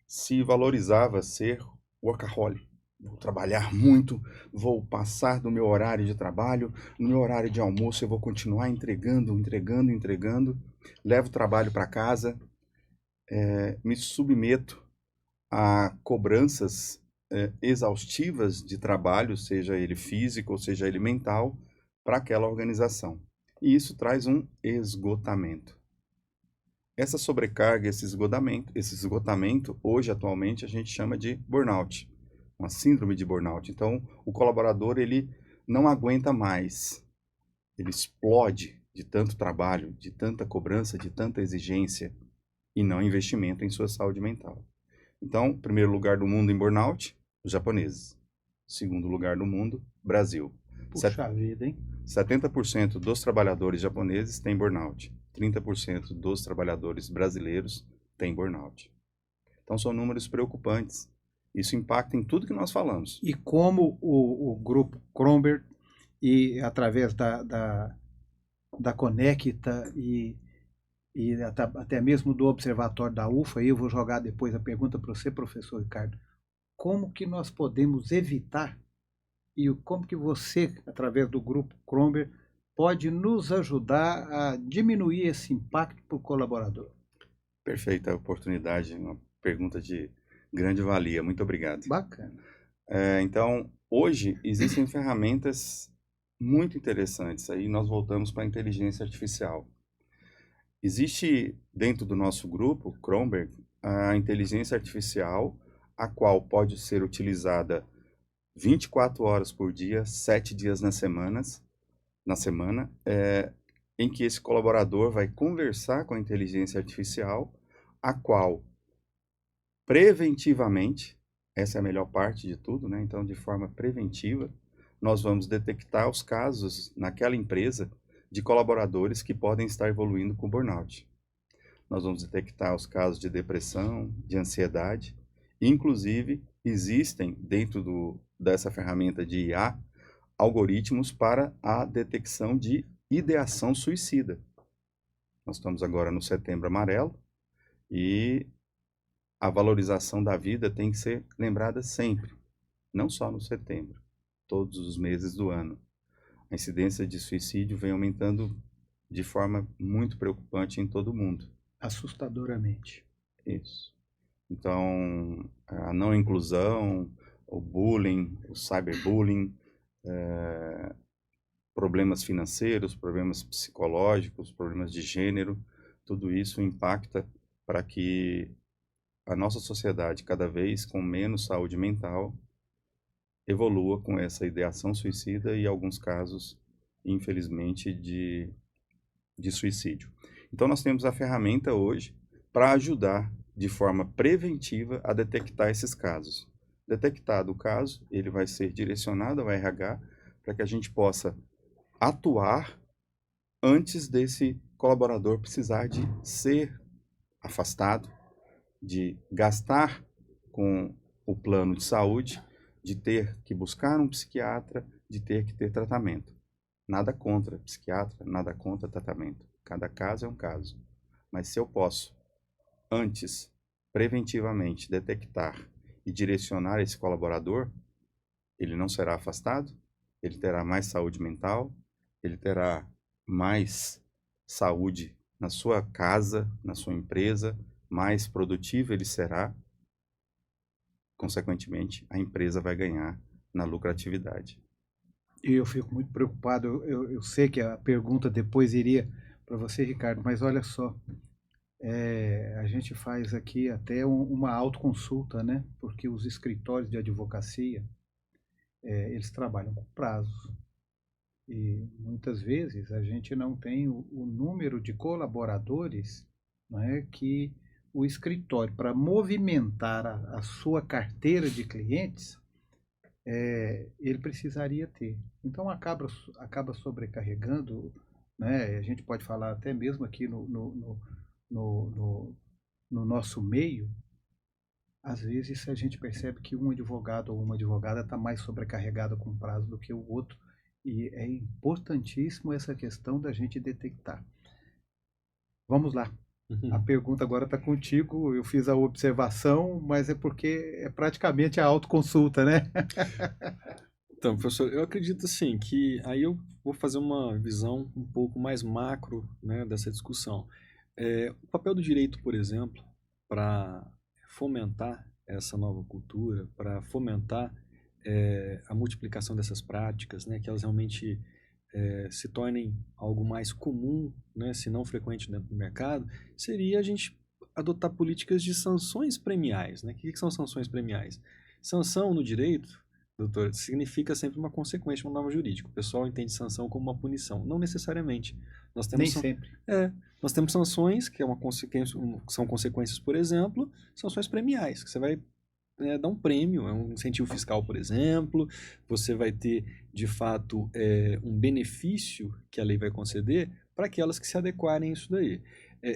se valorizava ser workaholic. Vou trabalhar muito, vou passar do meu horário de trabalho, no meu horário de almoço eu vou continuar entregando, levo o trabalho para casa, me submeto a cobranças exaustivas de trabalho, seja ele físico ou seja ele mental, para aquela organização. E isso traz um esgotamento. Essa sobrecarga, esse esgotamento, hoje, atualmente, a gente chama de burnout, uma síndrome de burnout. Então, o colaborador, ele não aguenta mais, ele explode de tanto trabalho, de tanta cobrança, de tanta exigência e não investimento em sua saúde mental. Então, primeiro lugar do mundo em burnout, os japoneses. Segundo lugar do mundo, Brasil. Puxa vida, hein? 70% dos trabalhadores japoneses têm burnout. 30% dos trabalhadores brasileiros têm burnout. Então, são números preocupantes. Isso impacta em tudo que nós falamos. E como o grupo Kronberg, e através da Conecta e até mesmo do Observatório da UFA, aí eu vou jogar depois a pergunta para você, professor Ricardo, como que nós podemos evitar e como que você, através do grupo Kronberg, pode nos ajudar a diminuir esse impacto para o colaborador? Perfeita oportunidade, uma pergunta de grande valia. Muito obrigado. Bacana. Então, hoje existem ferramentas muito interessantes. Aí nós voltamos para a inteligência artificial. Existe dentro do nosso grupo, Kronberg, a inteligência artificial, a qual pode ser utilizada 24 horas por dia, 7 dias na semana, em que esse colaborador vai conversar com a inteligência artificial, a qual preventivamente, essa é a melhor parte de tudo, né? Então, de forma preventiva, nós vamos detectar os casos naquela empresa de colaboradores que podem estar evoluindo com burnout. Nós vamos detectar os casos de depressão, de ansiedade. Inclusive, existem dentro dessa ferramenta de IA algoritmos para a detecção de ideação suicida. Nós estamos agora no Setembro Amarelo e a valorização da vida tem que ser lembrada sempre, não só no setembro, todos os meses do ano. A incidência de suicídio vem aumentando de forma muito preocupante em todo o mundo. Assustadoramente. Isso. Então, a não inclusão, o bullying, o cyberbullying, problemas financeiros, problemas psicológicos, problemas de gênero, tudo isso impacta para que a nossa sociedade, cada vez com menos saúde mental, evolua com essa ideação suicida e, em alguns casos, infelizmente, de suicídio. Então, nós temos a ferramenta hoje para ajudar de forma preventiva a detectar esses casos. Detectado o caso, ele vai ser direcionado ao RH para que a gente possa atuar antes desse colaborador precisar de ser afastado, de gastar com o plano de saúde, de ter que buscar um psiquiatra, de ter que ter tratamento. Nada contra psiquiatra, nada contra tratamento. Cada caso é um caso. Mas se eu posso, antes, preventivamente, detectar e direcionar esse colaborador, ele não será afastado, ele terá mais saúde mental, ele terá mais saúde na sua casa, na sua empresa, mais produtivo ele será, consequentemente, a empresa vai ganhar na lucratividade. E eu fico muito preocupado, eu sei que a pergunta depois iria para você, Ricardo, mas olha só, a gente faz aqui até uma autoconsulta, né? Porque os escritórios de advocacia, eles trabalham com prazos. E muitas vezes a gente não tem o número de colaboradores, né, que o escritório, para movimentar a sua carteira de clientes, ele precisaria ter. Então acaba sobrecarregando, né? A gente pode falar até mesmo aqui no nosso meio, às vezes a gente percebe que um advogado ou uma advogada está mais sobrecarregada com prazo do que o outro, e é importantíssimo essa questão da gente detectar. Vamos lá. A pergunta agora está contigo. Eu fiz a observação, mas é porque é praticamente a autoconsulta, né? Então, professor, eu acredito assim que aí eu vou fazer uma visão um pouco mais macro, né, dessa discussão. O papel do direito, por exemplo, para fomentar essa nova cultura, para fomentar a multiplicação dessas práticas, né, que elas realmente se tornem algo mais comum, né, se não frequente dentro do mercado, seria a gente adotar políticas de sanções premiais, né? O que são sanções premiais? Sanção no direito, doutor, significa sempre uma consequência de uma norma jurídica. O pessoal entende sanção como uma punição. Não necessariamente. Nós temos Nem sempre. Nós temos sanções, que são consequências, por exemplo, sanções premiais, que você vai dar um prêmio, é um incentivo fiscal, por exemplo, você vai ter, de fato, um benefício que a lei vai conceder para aquelas que se adequarem a isso daí.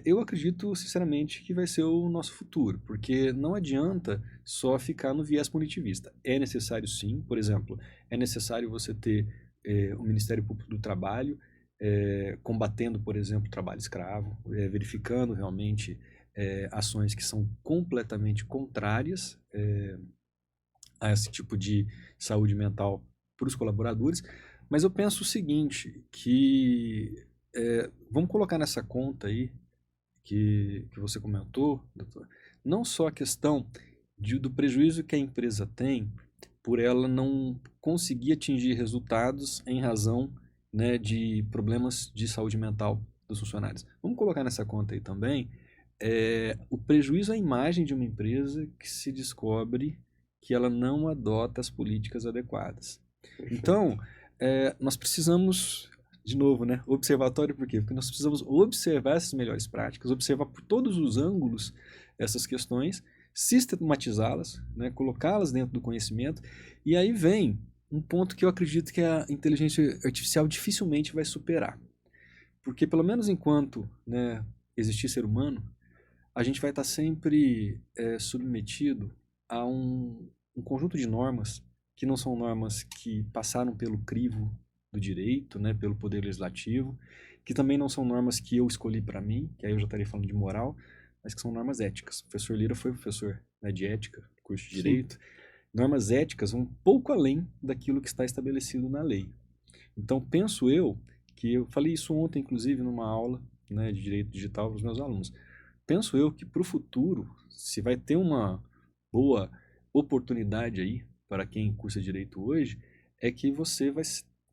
Eu acredito, sinceramente, que vai ser o nosso futuro, porque não adianta só ficar no viés punitivista. É necessário, sim, por exemplo, é necessário você ter o Ministério Público do Trabalho combatendo, por exemplo, o trabalho escravo, verificando realmente ações que são completamente contrárias a esse tipo de saúde mental para os colaboradores. Mas eu penso o seguinte, que vamos colocar nessa conta aí, que você comentou, doutor, não só a questão do prejuízo que a empresa tem por ela não conseguir atingir resultados em razão, né, de problemas de saúde mental dos funcionários. Vamos colocar nessa conta aí também o prejuízo à imagem de uma empresa que se descobre que ela não adota as políticas adequadas. Perfeito. Então, nós precisamos, de novo, né, observatório por quê? Porque nós precisamos observar essas melhores práticas, observar por todos os ângulos essas questões, sistematizá-las, né, colocá-las dentro do conhecimento, e aí vem um ponto que eu acredito que a inteligência artificial dificilmente vai superar. Porque pelo menos enquanto, né, existir ser humano, a gente vai estar sempre submetido a um conjunto de normas que não são normas que passaram pelo crivo do direito, né, pelo poder legislativo, que também não são normas que eu escolhi para mim, que aí eu já estaria falando de moral, mas que são normas éticas. O professor Lira foi professor, né, de ética, curso de direito. Sim. Normas éticas vão um pouco além daquilo que está estabelecido na lei. Então, penso eu, que eu falei isso ontem, inclusive, numa aula, né, de direito digital para os meus alunos, penso eu que para o futuro, se vai ter uma boa oportunidade aí para quem cursa direito hoje, é que você vai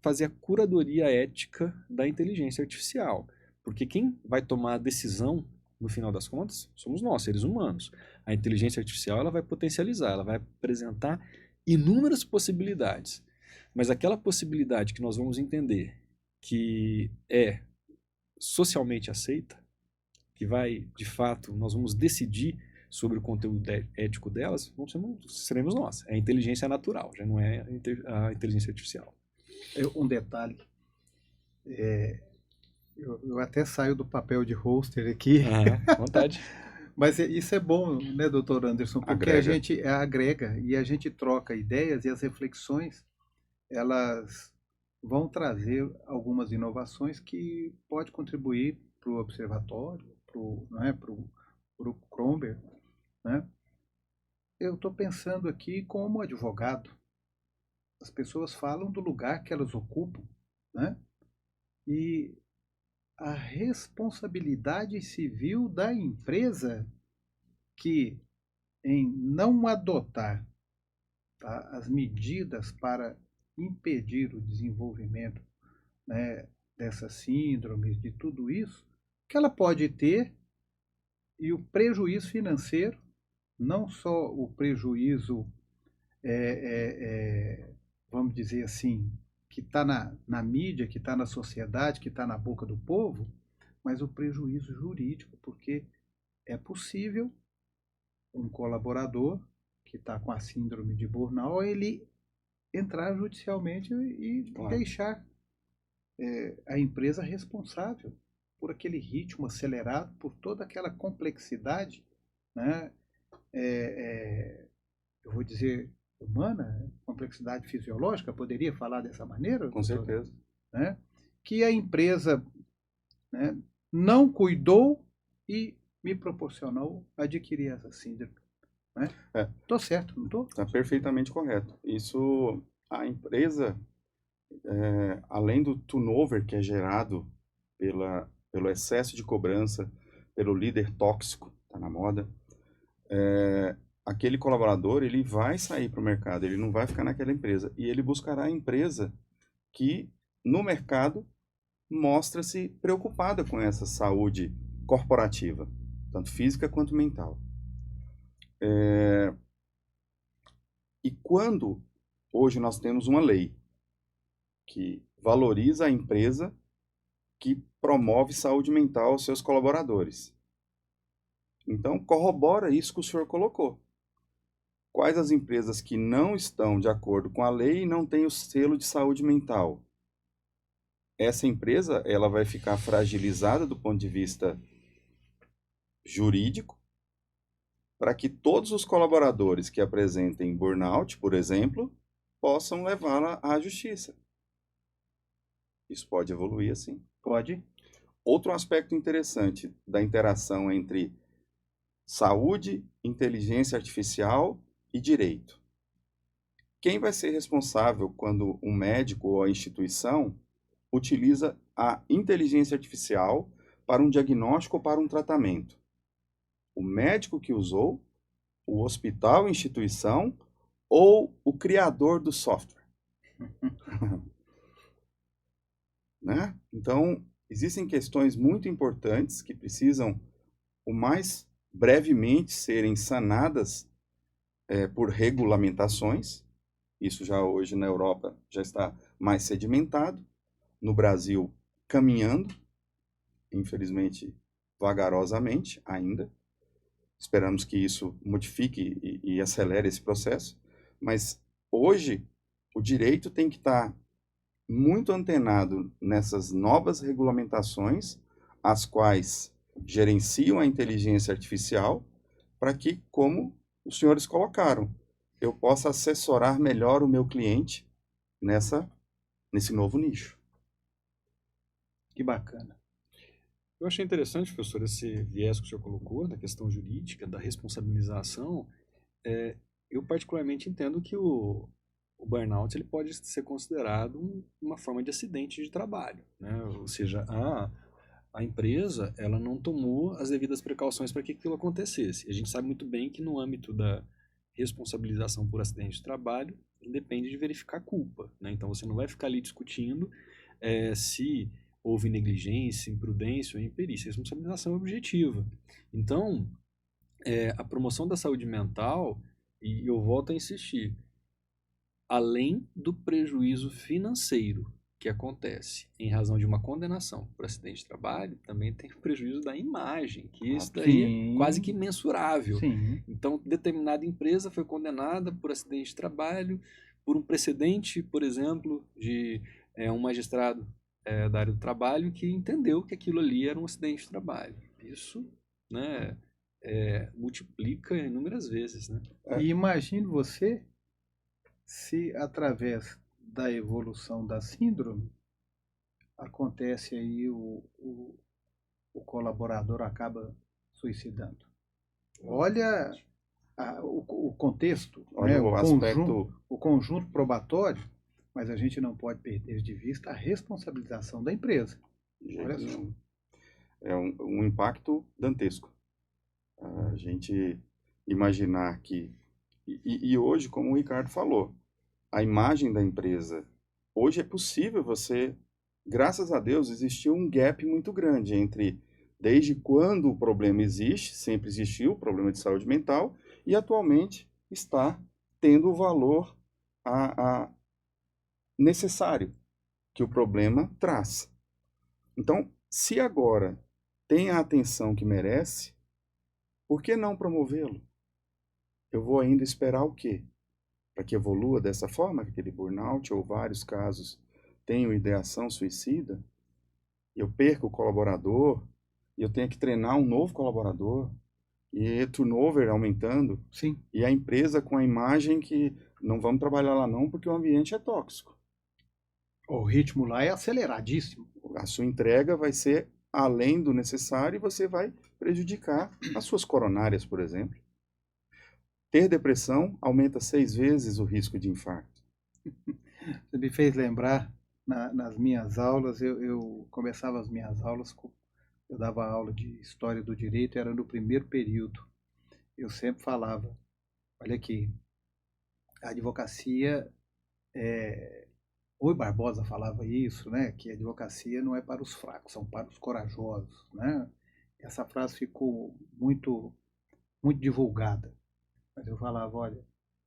fazer a curadoria ética da inteligência artificial. Porque quem vai tomar a decisão, no final das contas, somos nós, seres humanos. A inteligência artificial ela vai potencializar, ela vai apresentar inúmeras possibilidades. Mas aquela possibilidade que nós vamos entender que é socialmente aceita, que vai, de fato, nós vamos decidir sobre o conteúdo ético delas, seremos nós. É a inteligência natural, já não é a inteligência artificial. Um detalhe, eu até saio do papel de hoster aqui. Vontade. Mas isso é bom, né, doutor Anderson? Porque agrega. A gente agrega e a gente troca ideias e as reflexões, elas vão trazer algumas inovações que pode contribuir para o observatório, para o Cromber, né? Eu estou pensando aqui como advogado. As pessoas falam do lugar que elas ocupam, né? E a responsabilidade civil da empresa que, em não adotar, tá, as medidas para impedir o desenvolvimento, né, dessas síndromes, de tudo isso, que ela pode ter, e o prejuízo financeiro, não só o prejuízo, vamos dizer assim, que está na mídia, que está na sociedade, que está na boca do povo, mas o prejuízo jurídico, porque é possível um colaborador que está com a síndrome de burnout, ele entrar judicialmente e claro, deixar a empresa responsável por aquele ritmo acelerado, por toda aquela complexidade, né? Eu vou dizer humana, complexidade fisiológica, poderia falar dessa maneira? Com certeza. Né? Que a empresa, né, não cuidou e me proporcionou adquirir essa síndrome. Estou certo, não estou? Está perfeitamente correto. Isso, a empresa, além do turnover que é gerado pelo excesso de cobrança, pelo líder tóxico, está na moda, aquele colaborador ele vai sair para o mercado, ele não vai ficar naquela empresa, e ele buscará a empresa que, no mercado, mostra-se preocupada com essa saúde corporativa, tanto física quanto mental. E quando hoje nós temos uma lei que valoriza a empresa que promove saúde mental aos seus colaboradores, então corrobora isso que o senhor colocou. Quais as empresas que não estão de acordo com a lei e não têm o selo de saúde mental? essa empresa ela vai ficar fragilizada do ponto de vista jurídico, para que todos os colaboradores que apresentem burnout, por exemplo, possam levá-la à justiça. Isso pode evoluir assim. Pode. Outro aspecto interessante da interação entre saúde, inteligência artificial e direito. Quem vai ser responsável quando um médico ou a instituição utiliza a inteligência artificial para um diagnóstico ou para um tratamento? O médico que usou, o hospital, instituição ou o criador do software? Né? Então, existem questões muito importantes que precisam, o mais brevemente, serem sanadas por regulamentações. Isso já hoje na Europa já está mais sedimentado. No Brasil, caminhando, infelizmente, vagarosamente ainda. Esperamos que isso modifique e acelere esse processo. Mas hoje, o direito tem que estar muito antenado nessas novas regulamentações, as quais gerenciam a inteligência artificial, para que, como os senhores colocaram, eu possa assessorar melhor o meu cliente nesse novo nicho. Que bacana. Eu achei interessante, professor, esse viés que o senhor colocou na questão jurídica, da responsabilização. Eu particularmente entendo que o burnout ele pode ser considerado uma forma de acidente de trabalho, né? Ou seja, a empresa ela não tomou as devidas precauções para que aquilo acontecesse. A gente sabe muito bem que no âmbito da responsabilização por acidente de trabalho depende de verificar a culpa, né? Então você não vai ficar ali discutindo se houve negligência, imprudência ou imperícia. A responsabilização é objetiva. Então, a promoção da saúde mental, e eu volto a insistir, além do prejuízo financeiro que acontece em razão de uma condenação por acidente de trabalho, também tem o prejuízo da imagem, que isso daí é quase que mensurável. Sim. Então, determinada empresa foi condenada por acidente de trabalho, por um precedente, por exemplo, de um magistrado da área do trabalho que entendeu que aquilo ali era um acidente de trabalho. Isso, né, multiplica inúmeras vezes, né? E imagine você se através da evolução da síndrome acontece aí o colaborador acaba suicidando. Olha o contexto, Olha né? o aspecto. O conjunto probatório, mas a gente não pode perder de vista a responsabilização da empresa. De Olha jeito só. nenhum. É um impacto dantesco. A gente imaginar que. E hoje, como o Ricardo falou, a imagem da empresa. Hoje é possível você. Graças a Deus, existiu um gap muito grande entre desde quando o problema existe, sempre existiu o problema de saúde mental, e atualmente está tendo o valor necessário que o problema traz. Então, se agora tem a atenção que merece, por que não promovê-lo? Eu vou ainda esperar o quê? Para que evolua dessa forma, que aquele burnout ou vários casos tenham ideação suicida, eu perco o colaborador, e eu tenho que treinar um novo colaborador, e turnover aumentando, Sim. e a empresa com a imagem que não vamos trabalhar lá não porque o ambiente é tóxico. O ritmo lá é aceleradíssimo. A sua entrega vai ser além do necessário e você vai prejudicar as suas coronárias, por exemplo. Ter depressão aumenta 6 vezes o risco de infarto. Você me fez lembrar, nas minhas aulas, eu começava as minhas aulas, eu dava aula de História do Direito, era no primeiro período. Eu sempre falava, olha aqui, a advocacia, Rui Barbosa falava isso, né, que a advocacia não é para os fracos, são para os corajosos, né? Essa frase ficou muito, muito divulgada. Mas eu falava, olha,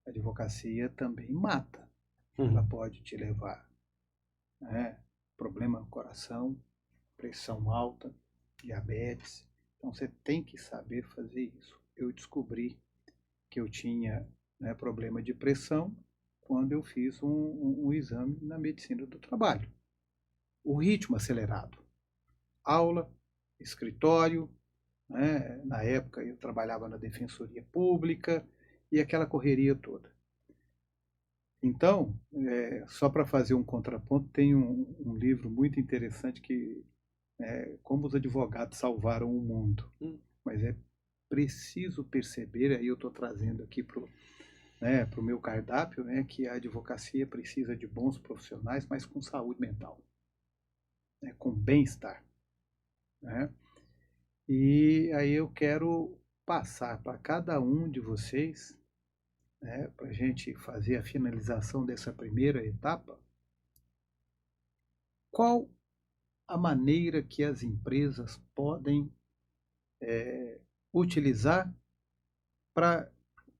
a advocacia também mata. Ela pode te levar, né, problema no coração, pressão alta, diabetes. Então você tem que saber fazer isso. Eu descobri que eu tinha, né, problema de pressão quando eu fiz um exame na medicina do trabalho. o ritmo acelerado. Aula, escritório, né? Na época eu trabalhava na Defensoria Pública e aquela correria toda. Então, só para fazer um contraponto, tem um livro muito interessante que é Como os Advogados Salvaram o Mundo. Mas é preciso perceber, aí eu estou trazendo aqui para o meu cardápio, né, que a advocacia precisa de bons profissionais, mas com saúde mental, né, com bem-estar. Né? E aí eu quero passar para cada um de vocês, né, para a gente fazer a finalização dessa primeira etapa, qual a maneira que as empresas podem utilizar para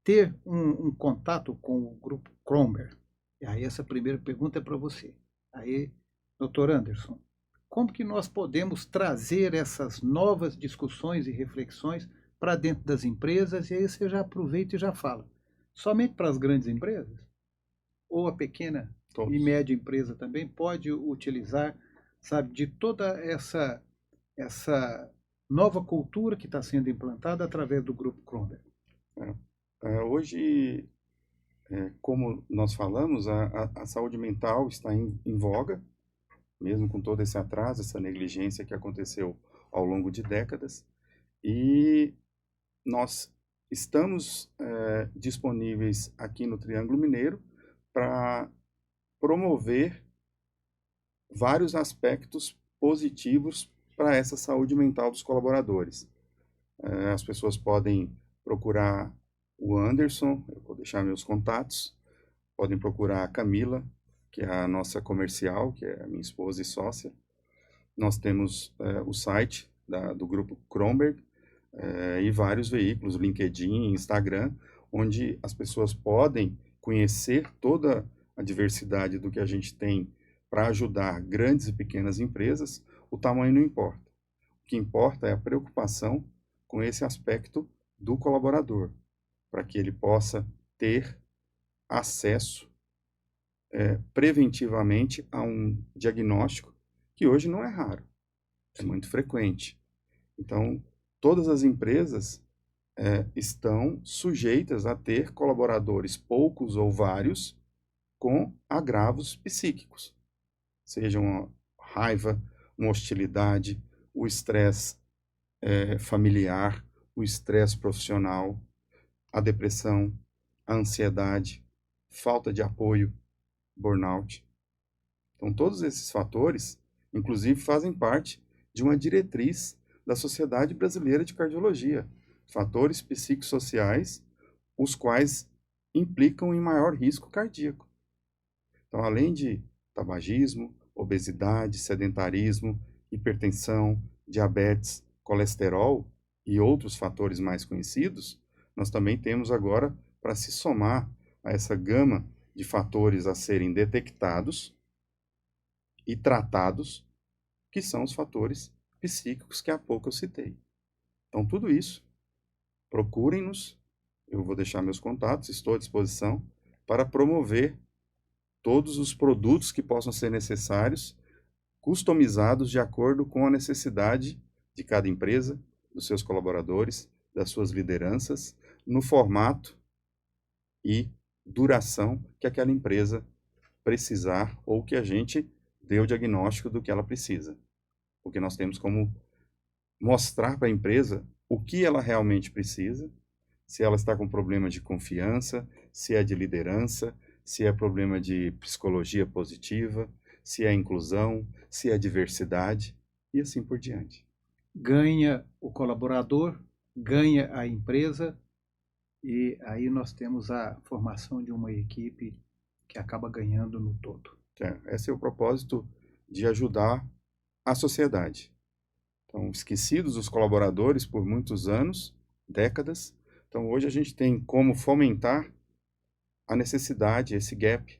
ter um contato com o grupo Kromberg. E aí essa primeira pergunta é para você. Aí, doutor Anderson, como que nós podemos trazer essas novas discussões e reflexões para dentro das empresas? E aí você já aproveita e já fala. Somente para as grandes empresas? Ou a pequena e média empresa também pode utilizar, sabe, de toda essa nova cultura que está sendo implantada através do Grupo Kromberg? Hoje, como nós falamos, a saúde mental está em voga, mesmo com todo esse atraso, essa negligência que aconteceu ao longo de décadas. E nós estamos disponíveis aqui no Triângulo Mineiro para promover vários aspectos positivos para essa saúde mental dos colaboradores. As pessoas podem procurar o Anderson, eu vou deixar meus contatos, podem procurar a Camila, que é a nossa comercial, que é a minha esposa e sócia. Nós temos o site do Grupo Kromberg e vários veículos, LinkedIn, Instagram, onde as pessoas podem conhecer toda a diversidade do que a gente tem para ajudar grandes e pequenas empresas. O tamanho não importa. O que importa é a preocupação com esse aspecto do colaborador, para que ele possa ter acesso preventivamente a um diagnóstico que hoje não é raro, é muito frequente. Então, todas as empresas estão sujeitas a ter colaboradores, poucos ou vários, com agravos psíquicos, seja uma raiva, uma hostilidade, o estresse familiar, o estresse profissional, a depressão, a ansiedade, falta de apoio, burnout. Então, todos esses fatores, inclusive, fazem parte de uma diretriz da Sociedade Brasileira de Cardiologia, fatores psicossociais, os quais implicam em maior risco cardíaco. Então, além de tabagismo, obesidade, sedentarismo, hipertensão, diabetes, colesterol e outros fatores mais conhecidos, nós também temos agora, para se somar a essa gama de fatores a serem detectados e tratados, que são os fatores psíquicos que há pouco eu citei. Então, tudo isso, procurem-nos, eu vou deixar meus contatos, estou à disposição para promover todos os produtos que possam ser necessários, customizados de acordo com a necessidade de cada empresa, dos seus colaboradores, das suas lideranças, no formato e duração que aquela empresa precisar ou que a gente dê o diagnóstico do que ela precisa. Porque nós temos como mostrar para a empresa o que ela realmente precisa, se ela está com problema de confiança, se é de liderança, se é problema de psicologia positiva, se é inclusão, se é diversidade e assim por diante. Ganha o colaborador, ganha a empresa e aí nós temos a formação de uma equipe que acaba ganhando no todo. Esse é o propósito de ajudar a sociedade. Então, esquecidos os colaboradores por muitos anos, décadas, então hoje a gente tem como fomentar a necessidade, esse gap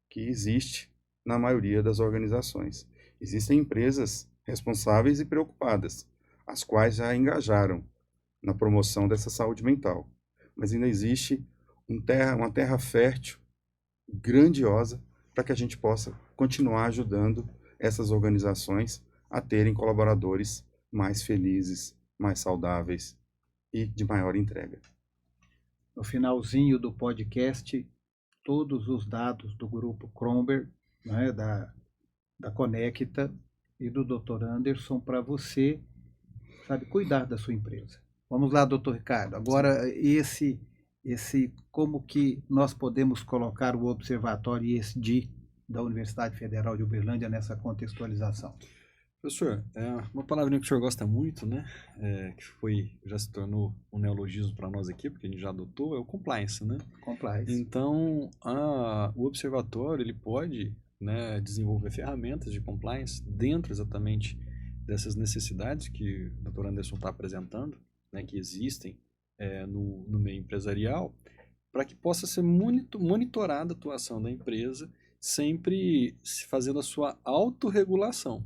que existe na maioria das organizações. Existem empresas responsáveis e preocupadas, as quais já engajaram na promoção dessa saúde mental. Mas ainda existe uma terra fértil, grandiosa, para que a gente possa continuar ajudando essas organizações a terem colaboradores mais felizes, mais saudáveis e de maior entrega. No finalzinho do podcast, todos os dados do grupo Kromberg, né, da Conecta e do Dr. Anderson para você, sabe, cuidar da sua empresa. Vamos lá, doutor Ricardo. Agora, esse como que nós podemos colocar o Observatório ISD da Universidade Federal de Uberlândia nessa contextualização? Professor, uma palavrinha que o senhor gosta muito, né, que já se tornou um neologismo para nós aqui, porque a gente já adotou, é o compliance, né? Compliance. Então, o observatório ele pode, né, desenvolver ferramentas de compliance dentro exatamente dessas necessidades que o Dr. Anderson está apresentando, né, que existem no meio empresarial, para que possa ser monitorada a atuação da empresa, sempre fazendo a sua autorregulação.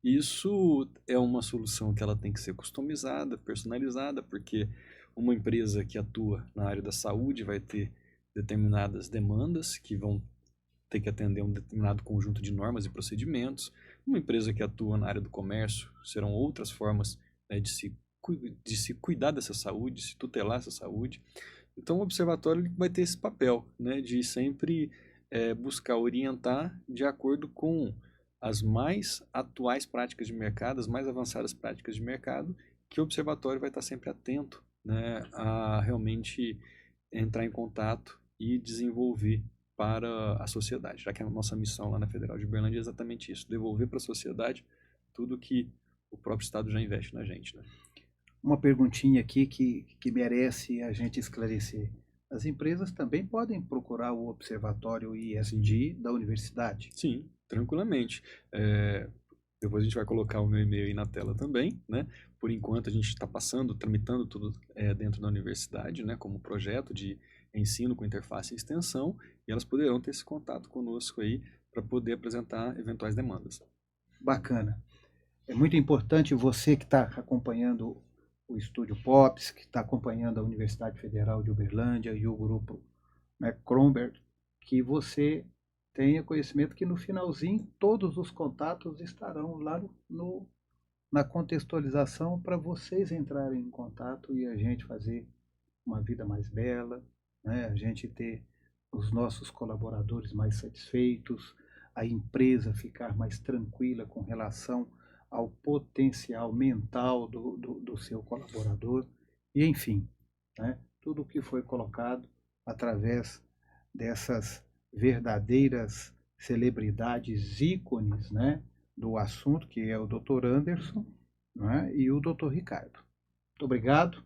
Isso é uma solução que ela tem que ser customizada, personalizada, porque uma empresa que atua na área da saúde vai ter determinadas demandas que vão ter que atender um determinado conjunto de normas e procedimentos. Uma empresa que atua na área do comércio serão outras formas, né, de se cuidar dessa saúde, de se tutelar essa saúde. Então o observatório vai ter esse papel, né, de sempre buscar orientar de acordo com as mais atuais práticas de mercado, as mais avançadas práticas de mercado, que o observatório vai estar sempre atento, né, a realmente entrar em contato e desenvolver para a sociedade, já que a nossa missão lá na Federal de Uberlândia é exatamente isso, devolver para a sociedade tudo que o próprio Estado já investe na gente, né? Uma perguntinha aqui que merece a gente esclarecer. As empresas também podem procurar o Observatório ISD da universidade? Sim, tranquilamente. Depois a gente vai colocar o meu e-mail aí na tela também, né? Por enquanto a gente está tramitando tudo dentro da universidade, né? Como projeto de ensino com interface e extensão, e elas poderão ter esse contato conosco aí para poder apresentar eventuais demandas. Bacana. É muito importante você que está acompanhando o Estúdio Pops, que está acompanhando a Universidade Federal de Uberlândia e o grupo, né, Kromberg, que você tenha conhecimento que no finalzinho todos os contatos estarão lá na contextualização para vocês entrarem em contato e a gente fazer uma vida mais bela, né? A gente ter os nossos colaboradores mais satisfeitos, a empresa ficar mais tranquila com relação ao potencial mental do seu colaborador, e enfim, né? Tudo o que foi colocado através dessas verdadeiras celebridades, ícones, né, do assunto, que é o Dr. Anderson, né, e o Dr. Ricardo. Muito obrigado.